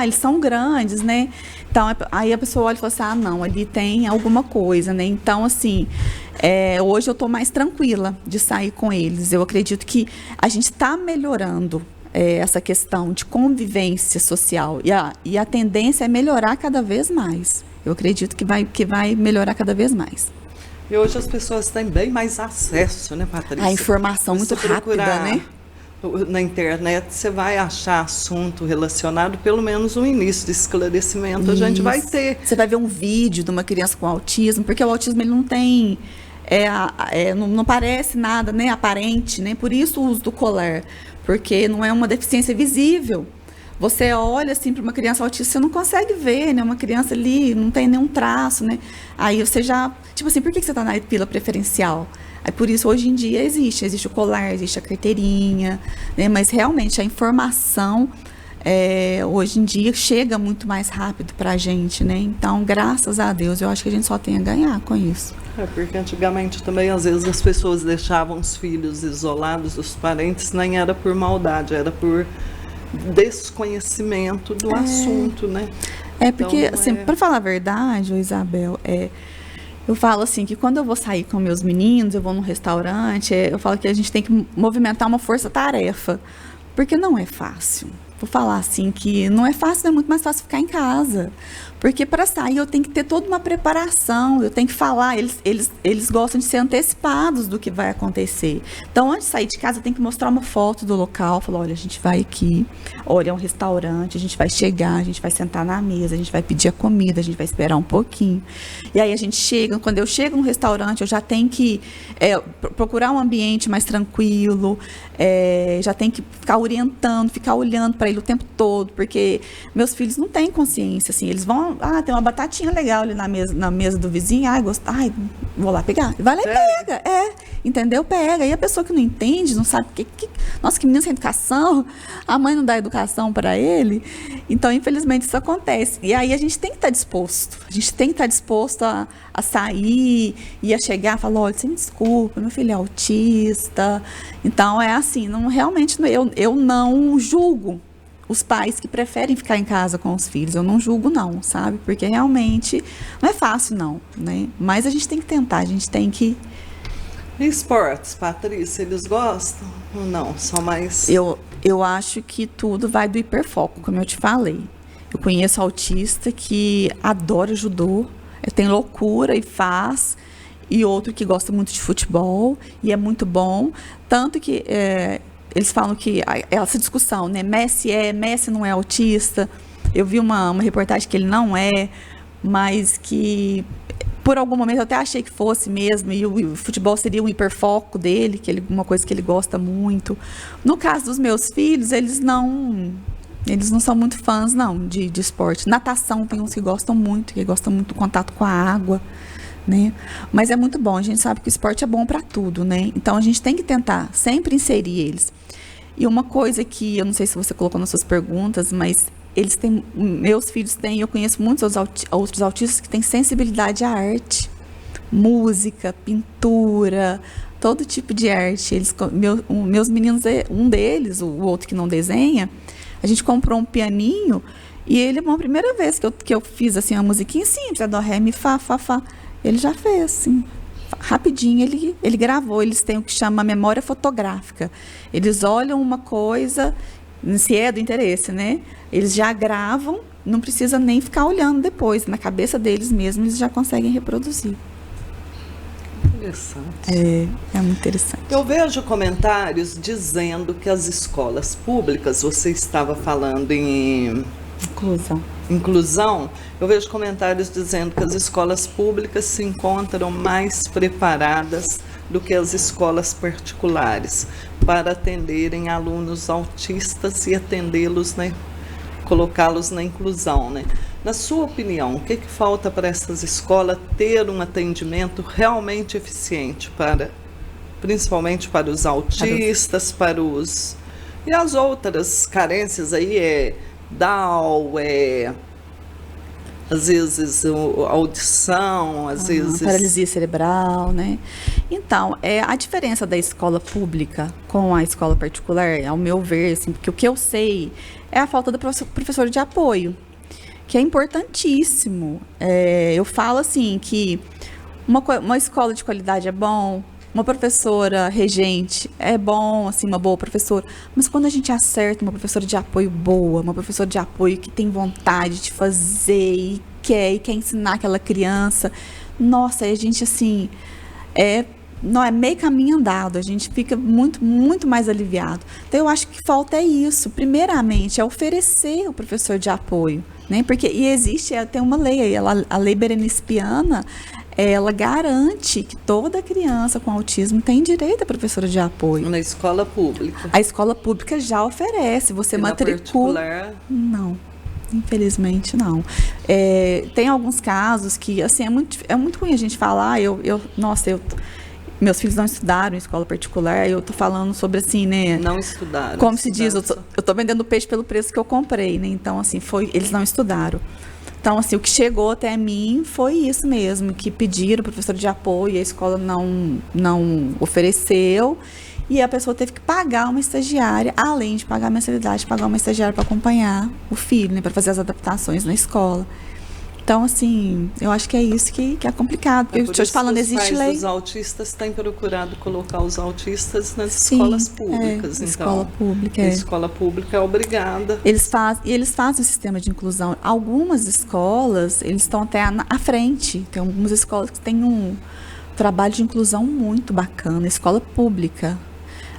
eles são grandes, né? Então, aí a pessoa olha e fala assim, não, ali tem alguma coisa, né? Então, assim, hoje eu estou mais tranquila de sair com eles. Eu acredito que a gente está melhorando essa questão de convivência social, e a tendência é melhorar cada vez mais. Eu acredito que vai melhorar cada vez mais. E hoje as pessoas têm bem mais acesso, né, Patrícia? A informação muito rápida, né? Na internet, você vai achar assunto relacionado, pelo menos um início de esclarecimento a gente vai ter. Você vai ver um vídeo de uma criança com autismo, porque o autismo ele não tem, não parece nada, né, aparente, né? Por isso o uso do colar, porque não é uma deficiência visível. Você olha assim para uma criança autista, você não consegue ver, né? Uma criança ali não tem nenhum traço, né? Aí você já, tipo assim, por que você está na fila preferencial? Aí por isso hoje em dia existe o colar, existe a carteirinha, né? Mas realmente a informação hoje em dia chega muito mais rápido para a gente, né? Então, graças a Deus, eu acho que a gente só tem a ganhar com isso. Porque antigamente também, às vezes, as pessoas deixavam os filhos isolados dos parentes, nem era por maldade, era por desconhecimento do assunto, né? Porque, então, assim, para falar a verdade, Isabel, eu falo assim, que quando eu vou sair com meus meninos, eu vou num restaurante, eu falo que a gente tem que movimentar uma força-tarefa, porque não é fácil. Vou falar assim, que não é fácil, é muito mais fácil ficar em casa. Porque para sair eu tenho que ter toda uma preparação, eu tenho que falar, eles gostam de ser antecipados do que vai acontecer. Então, antes de sair de casa, eu tenho que mostrar uma foto do local, falar, olha, a gente vai aqui, olha, é um restaurante, a gente vai chegar, a gente vai sentar na mesa, a gente vai pedir a comida, a gente vai esperar um pouquinho. E aí a gente chega, quando eu chego no restaurante, eu já tenho que procurar um ambiente mais tranquilo, já tenho que ficar orientando, ficar olhando para ele o tempo todo, porque meus filhos não têm consciência, assim, eles vão, tem uma batatinha legal ali na mesa do vizinho, vou lá pegar, vai lá e pega, entendeu? Pega, e a pessoa que não entende, não sabe nossa, que menino sem educação, a mãe não dá educação para ele, então infelizmente isso acontece, e aí a gente tem que estar disposto, a sair e a chegar e falar, olha, você me desculpa, meu filho é autista, então é assim, realmente eu não julgo os pais que preferem ficar em casa com os filhos, eu não julgo não, sabe? Porque realmente não é fácil não, né? Mas a gente tem que tentar, a gente tem que... E esportes, Patrícia, eles gostam ou não? Só mais... Eu acho que tudo vai do hiperfoco, como eu te falei. Eu conheço autista que adora judô, tem loucura e faz, e outro que gosta muito de futebol, e é muito bom, tanto que... eles falam que essa discussão, né? Messi não é autista. Eu vi uma reportagem que ele não é, mas que por algum momento eu até achei que fosse mesmo, e o futebol seria um hiperfoco dele, uma coisa que ele gosta muito. No caso dos meus filhos, eles não são muito fãs, não, de esporte. Natação tem uns que gostam muito do contato com a água, né? Mas é muito bom, a gente sabe que o esporte é bom para tudo, né? Então a gente tem que tentar sempre inserir eles. E uma coisa que eu não sei se você colocou nas suas perguntas, mas eles têm, meus filhos têm, eu conheço muitos outros autistas que têm sensibilidade à arte, música, pintura, todo tipo de arte. Meus meninos, um deles, o outro que não desenha, a gente comprou um pianinho e ele, uma primeira vez que eu fiz assim, uma musiquinha simples, dó, ré, mi, fá, fá, fá, ele já fez assim, rapidinho, ele gravou. Eles têm o que chama memória fotográfica. Eles olham uma coisa, se é do interesse, né? Eles já gravam, não precisa nem ficar olhando depois. Na cabeça deles mesmos, eles já conseguem reproduzir. Interessante. É muito interessante. Eu vejo comentários dizendo que as escolas públicas, você estava falando em inclusão, eu vejo comentários dizendo que as escolas públicas se encontram mais preparadas do que as escolas particulares para atenderem alunos autistas e atendê-los, né, colocá-los na inclusão, né? Na sua opinião, o que falta para essas escolas ter um atendimento realmente eficiente principalmente para os autistas, para os e as outras carências aí Down, às vezes audição, às vezes paralisia cerebral, né? Então, a diferença da escola pública com a escola particular, ao meu ver, assim, porque o que eu sei é a falta do professor de apoio, que é importantíssimo. Eu falo assim que uma escola de qualidade é bom, uma professora regente é bom, assim, uma boa professora, mas quando a gente acerta uma professora de apoio boa, uma professora de apoio que tem vontade de fazer e quer ensinar aquela criança, nossa, a gente, assim, não é meio caminho andado, a gente fica muito, muito mais aliviado. Então, eu acho que falta isso, primeiramente, é oferecer o professor de apoio, né? Porque, tem uma lei aí, a lei berenice-piana, ela garante que toda criança com autismo tem direito a professora de apoio. Na escola pública. A escola pública já oferece, você matricula. Na particular? Não, infelizmente não. Tem alguns casos que, assim, é muito ruim a gente falar, meus filhos não estudaram em escola particular, eu tô falando sobre, assim, né? Não estudaram. Como se diz, eu tô vendendo peixe pelo preço que eu comprei, né? Então, assim, eles não estudaram. Então, assim, o que chegou até mim foi isso mesmo, que pediram professor de apoio, a escola não ofereceu, e a pessoa teve que pagar uma estagiária, além de pagar a mensalidade, pagar uma estagiária para acompanhar o filho, né, para fazer as adaptações na escola. Então, assim, eu acho que é isso que é complicado. Porque, estou te falando, existe lei. Os pais dos autistas têm procurado colocar os autistas nas escolas públicas. Então, escola pública. A escola pública é obrigada. Eles fazem o sistema de inclusão. Algumas escolas, eles estão até à frente. Tem algumas escolas que têm um trabalho de inclusão muito bacana. Escola pública.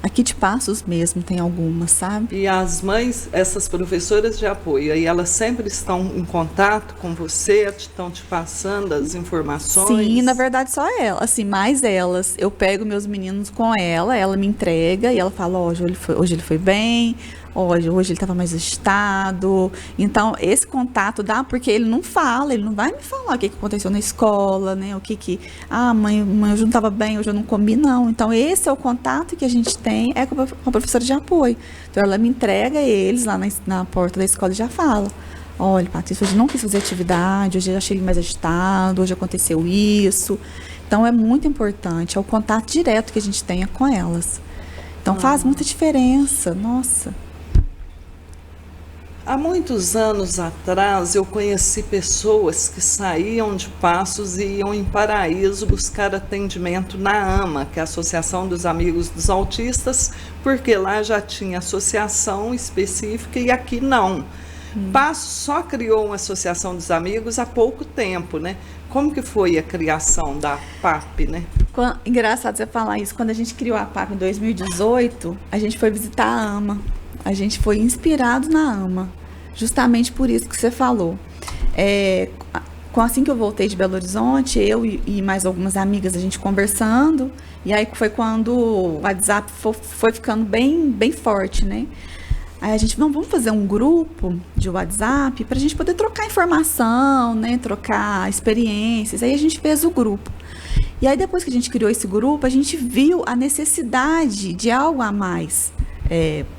Aqui de Passos mesmo tem algumas, sabe? E as mães, essas professoras de apoio, aí elas sempre estão em contato com você, estão te passando as informações? Sim, na verdade só elas, assim, mais elas. Eu pego meus meninos com ela me entrega e ela fala, hoje ele foi bem, hoje ele estava mais agitado. Então, esse contato dá, porque ele não vai me falar o que aconteceu na escola, né? Mãe, hoje eu não estava bem, hoje eu não comi, não. Então, esse é o contato que a gente tem, com a professora de apoio. Então, ela me entrega eles lá na porta da escola e já fala, olha, Patrícia, hoje não quis fazer atividade, hoje eu achei ele mais agitado, hoje aconteceu isso. Então, é muito importante, é o contato direto que a gente tenha com elas. Então, faz muita diferença, nossa. Há muitos anos atrás, eu conheci pessoas que saíam de Passos e iam em Paraíso buscar atendimento na AMA, que é a Associação dos Amigos dos Autistas, porque lá já tinha associação específica e aqui não. Passos só criou uma Associação dos Amigos há pouco tempo, né? Como que foi a criação da PAP, né? Engraçado você falar isso. Quando a gente criou a PAP em 2018, a gente foi visitar a AMA. A gente foi inspirado na AMA, justamente por isso que você falou. Assim que eu voltei de Belo Horizonte, eu e mais algumas amigas, a gente conversando, e aí foi quando o WhatsApp foi ficando bem, bem forte, né? Aí a gente, não, vamos fazer um grupo de WhatsApp para a gente poder trocar informação, né? Trocar experiências. Aí a gente fez o grupo. E aí depois que a gente criou esse grupo, a gente viu a necessidade de algo a mais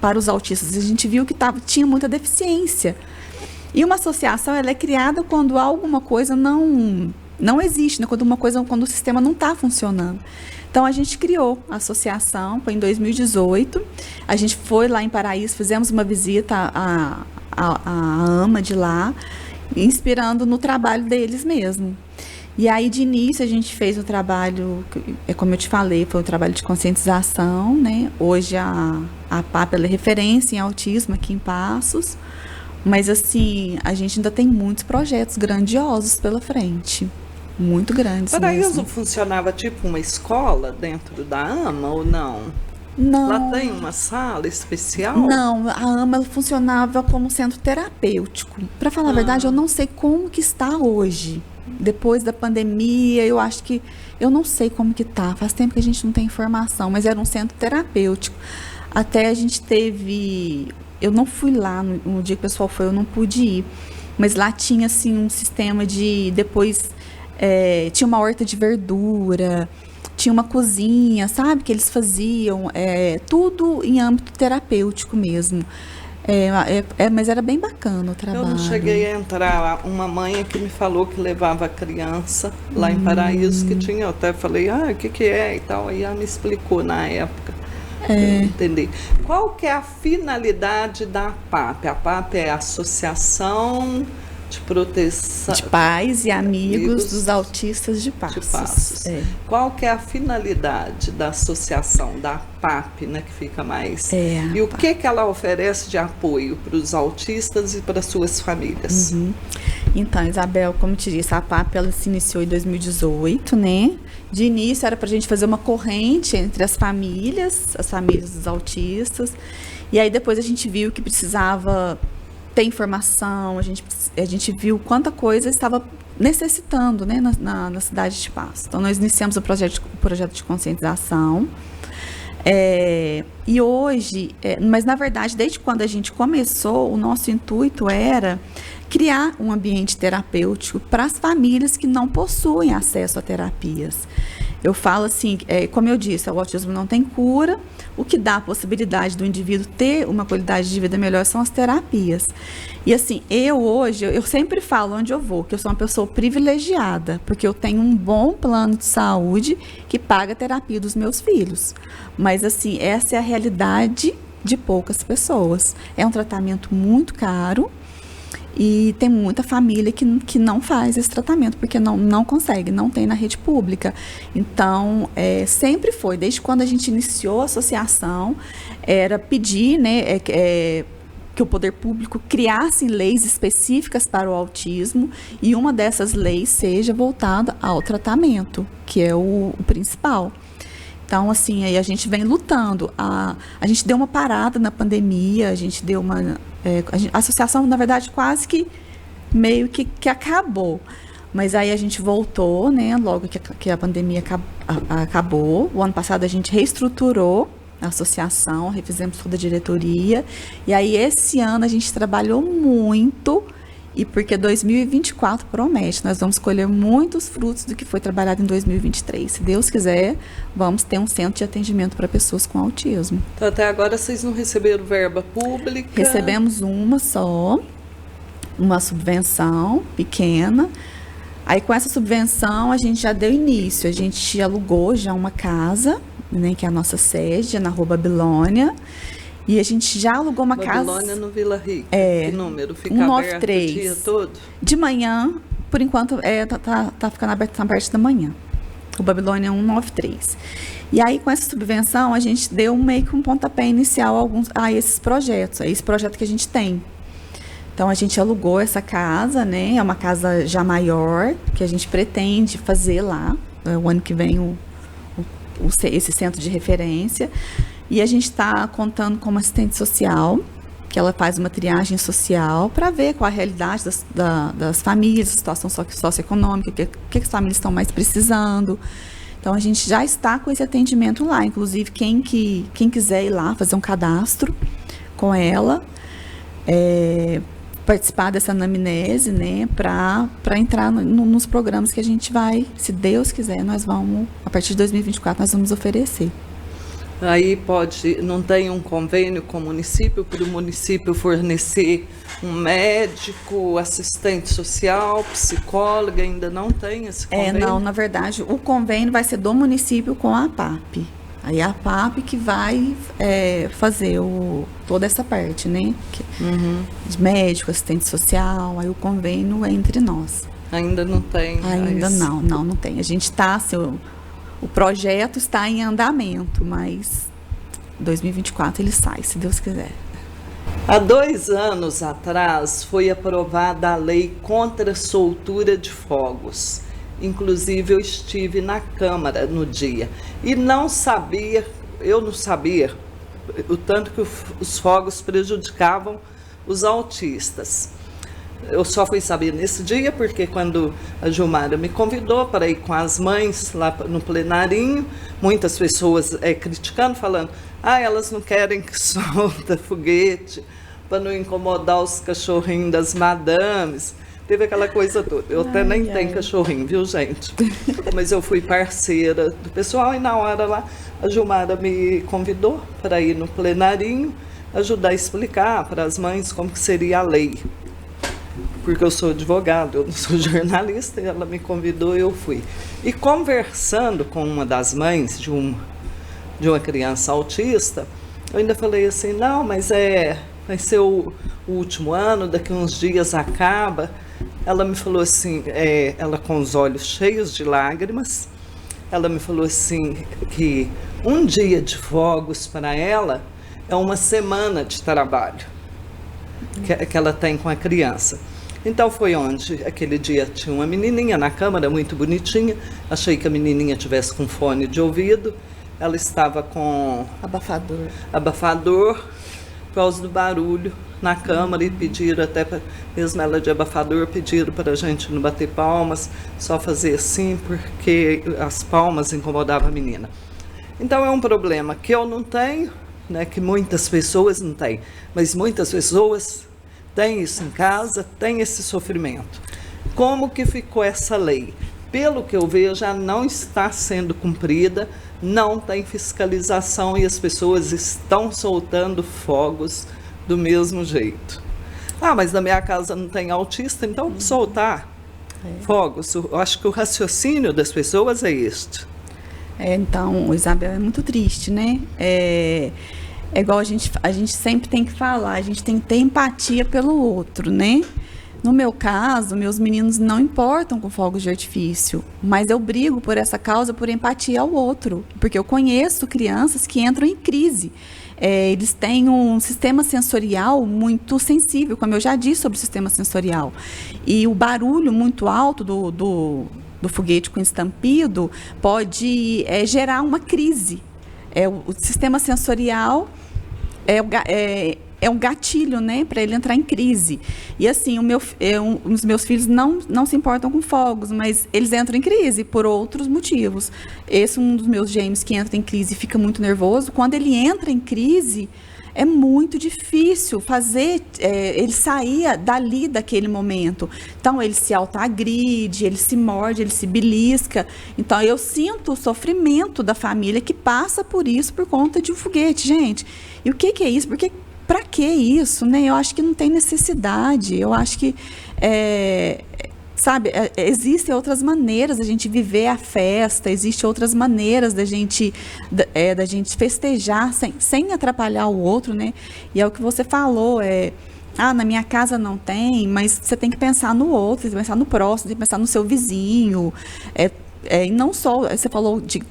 para os autistas. A gente viu que tinha muita deficiência. E uma associação, ela é criada quando alguma coisa não existe, né? Quando o sistema não está funcionando. Então, a gente criou a associação, foi em 2018. A gente foi lá em Paraíso, fizemos uma visita à AMA de lá, inspirando no trabalho deles mesmo. E aí, de início, a gente fez o trabalho, como eu te falei, foi um trabalho de conscientização, né? Hoje, a PAP ela é referência em autismo aqui em Passos. Mas, assim, a gente ainda tem muitos projetos grandiosos pela frente. Muito grandes Paraíso mesmo. funcionava tipo uma escola dentro da AMA ou não? Não. Lá tem uma sala especial? Não, a AMA ela funcionava como centro terapêutico. Para falar a verdade, eu não sei como que está hoje. Depois da pandemia, eu não sei como que tá. Faz tempo que a gente não tem informação, mas era um centro terapêutico. Até a gente teve... Eu não fui lá no dia que o pessoal foi, eu não pude ir. Mas lá tinha, assim, um sistema de... Depois... tinha uma horta de verdura, tinha uma cozinha, sabe, que eles faziam, tudo em âmbito terapêutico mesmo. Mas era bem bacana o trabalho. Eu não cheguei a entrar. Uma mãe que me falou que levava a criança lá em Paraíso, que tinha, eu até falei, o que é e tal, aí ela me explicou na época. Eu entendi. Qual que é a finalidade da PAP? A PAP é a Associação de Proteção de Pais e Amigos dos Autistas de Passos. Qual que é a finalidade da associação, da PAP, né, que fica mais... E o que ela oferece de apoio para os autistas e para suas famílias? Então, Isabel, como te disse, a PAP ela se iniciou em 2018, né? De início era para a gente fazer uma corrente entre as famílias dos autistas. E aí depois a gente viu que precisava ter informação, a gente viu quanta coisa estava necessitando, né, na cidade de Passos. Então, nós iniciamos o projeto de conscientização. E hoje, mas na verdade, desde quando a gente começou, o nosso intuito era criar um ambiente terapêutico para as famílias que não possuem acesso a terapias. Eu falo assim, como eu disse, o autismo não tem cura, o que dá a possibilidade do indivíduo ter uma qualidade de vida melhor são as terapias. E assim, eu sempre falo onde eu vou, que eu sou uma pessoa privilegiada, porque eu tenho um bom plano de saúde que paga a terapia dos meus filhos. Mas assim, essa é a realidade de poucas pessoas. É um tratamento muito caro. E tem muita família que não faz esse tratamento, porque não consegue, não tem na rede pública. Então, sempre foi, desde quando a gente iniciou a associação, era pedir, né, que o poder público criasse leis específicas para o autismo, e uma dessas leis seja voltada ao tratamento, que é o principal. Então, assim, aí a gente vem lutando. A gente deu uma parada na pandemia, a gente deu uma... a associação, na verdade, quase que meio que acabou. Mas aí a gente voltou, né? Logo que a pandemia acabou. O ano passado a gente reestruturou a associação, refizemos toda a diretoria. E aí esse ano a gente trabalhou muito, e porque 2024 promete, nós vamos colher muitos frutos do que foi trabalhado em 2023. Se Deus quiser, vamos ter um centro de atendimento para pessoas com autismo. Então, até agora vocês não receberam verba pública? Recebemos uma só, uma subvenção pequena. Aí com essa subvenção a gente já deu início, a gente alugou já uma casa, né, que é a nossa sede, na Rua Babilônia. E a gente já alugou uma casa... Babilônia no Vila Rica. Que número? Fica 193. Aberto o dia todo? De manhã, por enquanto, tá ficando aberto na parte da manhã. O Babilônia 193. E aí, com essa subvenção, a gente deu meio que um pontapé inicial a esses projetos, a esse projeto que a gente tem. Então, a gente alugou essa casa, né? É uma casa já maior, que a gente pretende fazer lá. O ano que vem, esse centro de referência. E a gente está contando com uma assistente social, que ela faz uma triagem social para ver qual a realidade das famílias, a situação socioeconômica, o que as famílias estão mais precisando. Então, a gente já está com esse atendimento lá. Inclusive, quem quiser ir lá fazer um cadastro, com ela, participar dessa anamnese, né, para entrar nos programas que a gente vai, se Deus quiser, nós vamos, a partir de 2024, nós vamos oferecer. Aí não tem um convênio com o município, para o município fornecer um médico, assistente social, psicóloga, ainda não tem esse convênio? Não, na verdade, o convênio vai ser do município com a APAP. Aí a APAP que vai fazer toda essa parte, né? De médico, assistente social, aí o convênio é entre nós. Ainda não tem? Ainda não tem. A gente está, o projeto está em andamento, mas 2024 ele sai, se Deus quiser. Há 2 anos atrás foi aprovada a lei contra a soltura de fogos. Inclusive eu estive na Câmara no dia e eu não sabia o tanto que os fogos prejudicavam os autistas. Eu só fui saber nesse dia porque quando a Gilmara me convidou para ir com as mães lá no plenarinho, muitas pessoas criticando, falando, elas não querem que solta foguete para não incomodar os cachorrinhos das madames. Teve aquela coisa toda. Eu até nem tenho cachorrinho, viu, gente? Mas eu fui parceira do pessoal e na hora lá a Gilmara me convidou para ir no plenarinho, ajudar a explicar para as mães como que seria a lei. Porque eu sou advogado, eu não sou jornalista, e ela me convidou e eu fui. E conversando com uma das mães de uma criança autista, eu ainda falei assim, não, mas vai ser o último ano, daqui uns dias acaba. Ela me falou assim, ela com os olhos cheios de lágrimas, ela me falou assim, que um dia de fogos para ela é uma semana de trabalho que ela tem com a criança. Então foi onde, aquele dia tinha uma menininha na Câmara, muito bonitinha, achei que a menininha tivesse com fone de ouvido, ela estava com abafador por causa do barulho na Câmara e pediram até, mesmo ela de abafador, pediram para a gente não bater palmas, só fazer assim, porque as palmas incomodavam a menina. Então é um problema que eu não tenho, né, que muitas pessoas não têm, mas muitas pessoas têm isso em casa, têm esse sofrimento. Como que ficou essa lei? Pelo que eu vejo, já não está sendo cumprida, não tem fiscalização e as pessoas estão soltando fogos do mesmo jeito. Mas na minha casa não tem autista, então vou soltar fogos. Eu acho que o raciocínio das pessoas é este. Então, Isabel, é muito triste, né? É igual a gente sempre tem que falar, a gente tem que ter empatia pelo outro, né? No meu caso, meus meninos não importam com fogos de artifício, mas eu brigo por essa causa, por empatia ao outro, porque eu conheço crianças que entram em crise. Eles têm um sistema sensorial muito sensível, como eu já disse sobre o sistema sensorial. E o barulho muito alto do foguete com estampido pode gerar uma crise. O sistema sensorial é um gatilho, né, para ele entrar em crise. E assim, os meus filhos não se importam com fogos, mas eles entram em crise por outros motivos. Esse é um dos meus gêmeos que entra em crise e fica muito nervoso. Quando ele entra em crise, é muito difícil fazer ele sair dali daquele momento. Então, ele se autoagride, ele se morde, ele se belisca. Então, eu sinto o sofrimento da família que passa por isso por conta de um foguete, gente. E o que é isso? Porque para que isso, né? Eu acho que não tem necessidade. Eu acho que, existem outras maneiras da gente viver a festa, existem outras maneiras da gente festejar sem atrapalhar o outro, né? E é o que você falou, na minha casa não tem, mas você tem que pensar no outro, você tem que pensar no próximo, tem que pensar no seu vizinho. E não só, você falou de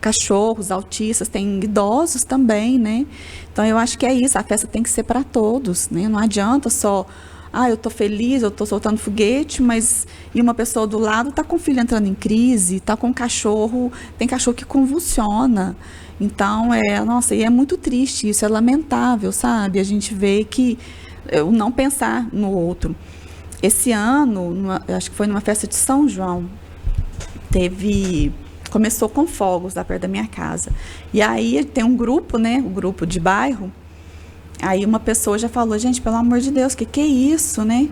cachorros, autistas, tem idosos também, né? Então eu acho que é isso, a festa tem que ser para todos, né? Não adianta só, eu tô feliz, eu tô soltando foguete, mas e uma pessoa do lado tá com o filho entrando em crise, tá com cachorro, tem cachorro que convulsiona. Então e é muito triste isso, é lamentável, sabe? A gente vê que o não pensar no outro. Esse ano, acho que foi numa festa de São João, começou com fogos lá perto da minha casa. E aí tem um grupo, né? O grupo de bairro, Aí uma pessoa já falou, gente, pelo amor de Deus, que é isso, né?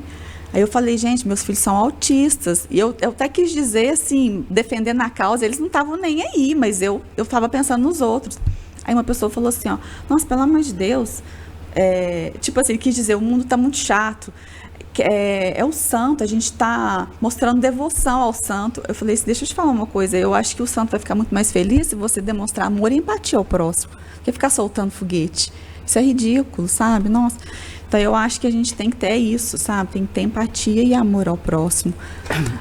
Aí eu falei, gente, meus filhos são autistas. E eu até quis dizer, assim, defendendo a causa, eles não estavam nem aí, mas eu estava pensando nos outros. Aí uma pessoa falou assim, ó, nossa, pelo amor de Deus, tipo assim, ele quis dizer, o mundo está muito chato. É o santo, a gente está mostrando devoção ao santo. Eu falei assim, deixa eu te falar uma coisa, eu acho que o santo vai ficar muito mais feliz se você demonstrar amor e empatia ao próximo, que ficar soltando foguete. Isso é ridículo, sabe? Nossa. Então, eu acho que a gente tem que ter isso, sabe? Tem que ter empatia e amor ao próximo.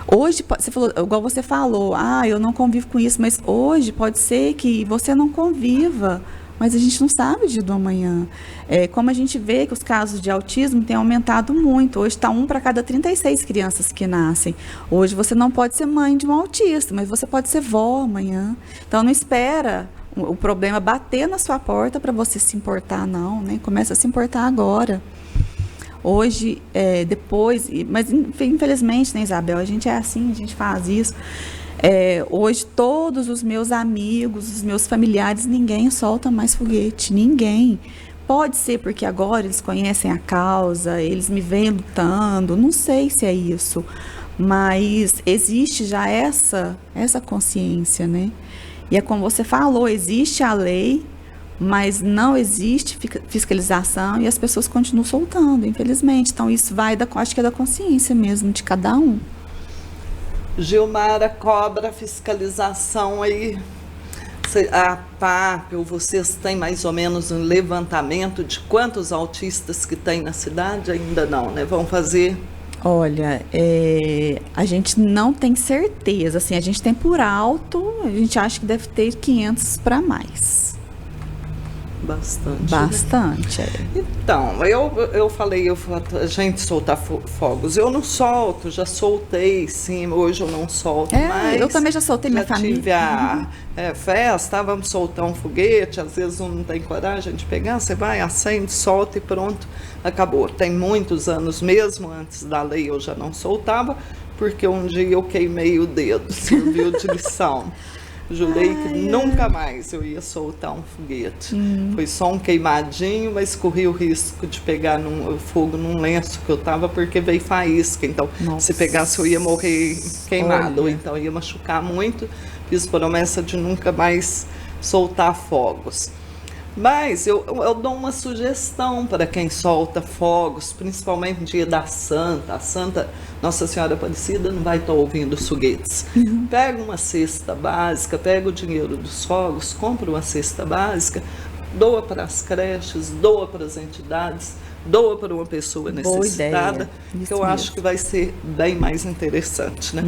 Hoje, você falou, igual você falou, eu não convivo com isso, mas hoje pode ser que você não conviva, mas a gente não sabe o dia do amanhã. Como a gente vê que os casos de autismo têm aumentado muito. Hoje está 1 para cada 36 crianças que nascem. Hoje você não pode ser mãe de um autista, mas você pode ser vó amanhã. Então, não espera o problema bater na sua porta para você se importar, não, né? Começa a se importar agora. Hoje, depois, mas infelizmente, né, Isabel, a gente é assim, a gente faz isso. Hoje, todos os meus amigos, os meus familiares, ninguém solta mais foguete, ninguém. Pode ser porque agora eles conhecem a causa, eles me veem lutando, não sei se é isso, mas existe já essa consciência, né? E é como você falou, existe a lei, mas não existe fiscalização e as pessoas continuam soltando, infelizmente. Então, isso vai, acho que é da consciência mesmo, de cada um. Gilmara, cobra fiscalização aí. A PAP, ou vocês têm mais ou menos um levantamento de quantos autistas que tem na cidade? Ainda não, né? Vão fazer... Olha, a gente não tem certeza, assim, a gente tem por alto, a gente acha que deve ter 500 para mais. Bastante. Né? Então, eu falei, a gente soltar fogos. Eu não solto, já soltei, sim, hoje eu não solto mais. Eu também já soltei minha família. Tive a festa, vamos soltar um foguete, às vezes um não tem coragem de pegar, você vai, acende, solta e pronto, acabou. Tem muitos anos mesmo, antes da lei eu já não soltava, porque um dia eu queimei o dedo, serviu de lição. Jurei que nunca mais eu ia soltar um foguete. Foi só um queimadinho, mas corri o risco de pegar fogo num lenço que eu tava, porque veio faísca. Então, se pegasse, eu ia morrer queimado, ou então ia machucar muito. Fiz promessa de nunca mais soltar fogos. Mas eu dou uma sugestão para quem solta fogos, principalmente no dia da Santa. A Santa Nossa Senhora Aparecida não vai estar ouvindo os foguetes. Pega uma cesta básica, pega o dinheiro dos fogos, compra uma cesta básica, doa para as creches, doa para as entidades, doa para uma pessoa necessitada, que eu acho que vai ser bem mais interessante, né?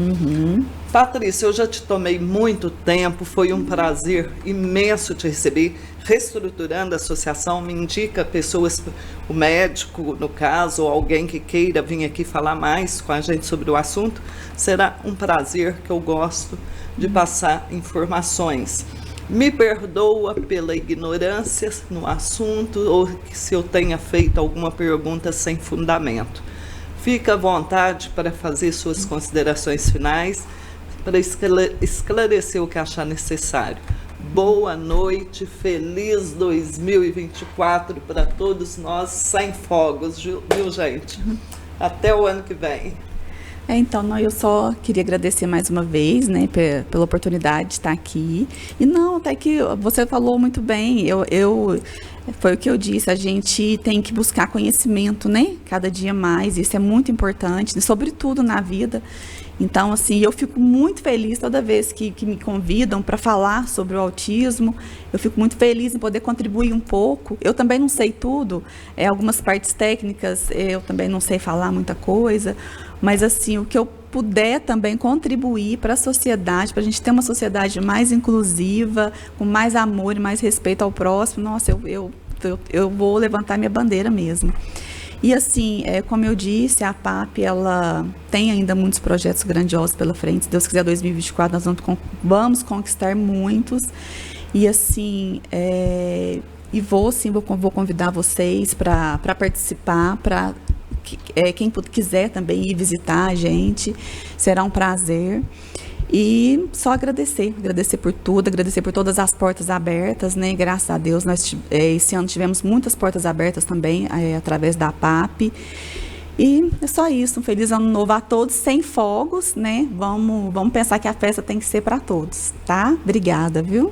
Patrícia, eu já te tomei muito tempo, foi um prazer imenso te receber. Reestruturando a associação, me indica pessoas, o médico, no caso, ou alguém que queira vir aqui falar mais com a gente sobre o assunto. Será um prazer, que eu gosto de passar informações. Me perdoa pela ignorância no assunto ou se eu tenha feito alguma pergunta sem fundamento. Fica à vontade para fazer suas considerações finais, para esclarecer o que achar necessário. Boa noite, feliz 2024 para todos nós, sem fogos, viu, gente? Até o ano que vem. Então, eu só queria agradecer mais uma vez, né, pela oportunidade de estar aqui. E até que você falou muito bem, foi o que eu disse, a gente tem que buscar conhecimento, né, cada dia mais, isso é muito importante, sobretudo na vida. Então, assim, eu fico muito feliz toda vez que me convidam para falar sobre o autismo. Eu fico muito feliz em poder contribuir um pouco. Eu também não sei tudo, algumas partes técnicas eu também não sei falar muita coisa, mas, assim, o que eu puder também contribuir para a sociedade, para a gente ter uma sociedade mais inclusiva, com mais amor e mais respeito ao próximo, nossa, eu vou levantar minha bandeira mesmo. E, assim, como eu disse, a PAP, ela tem ainda muitos projetos grandiosos pela frente. Se Deus quiser, 2024, nós vamos conquistar muitos. E, assim, vou convidar vocês para participar, para quem quiser também ir visitar a gente, será um prazer. E só agradecer por tudo, agradecer por todas as portas abertas, né? Graças a Deus, nós esse ano tivemos muitas portas abertas também, através da APAP. E é só isso, um feliz ano novo a todos, sem fogos, né? Vamos pensar que a festa tem que ser para todos, tá? Obrigada, viu?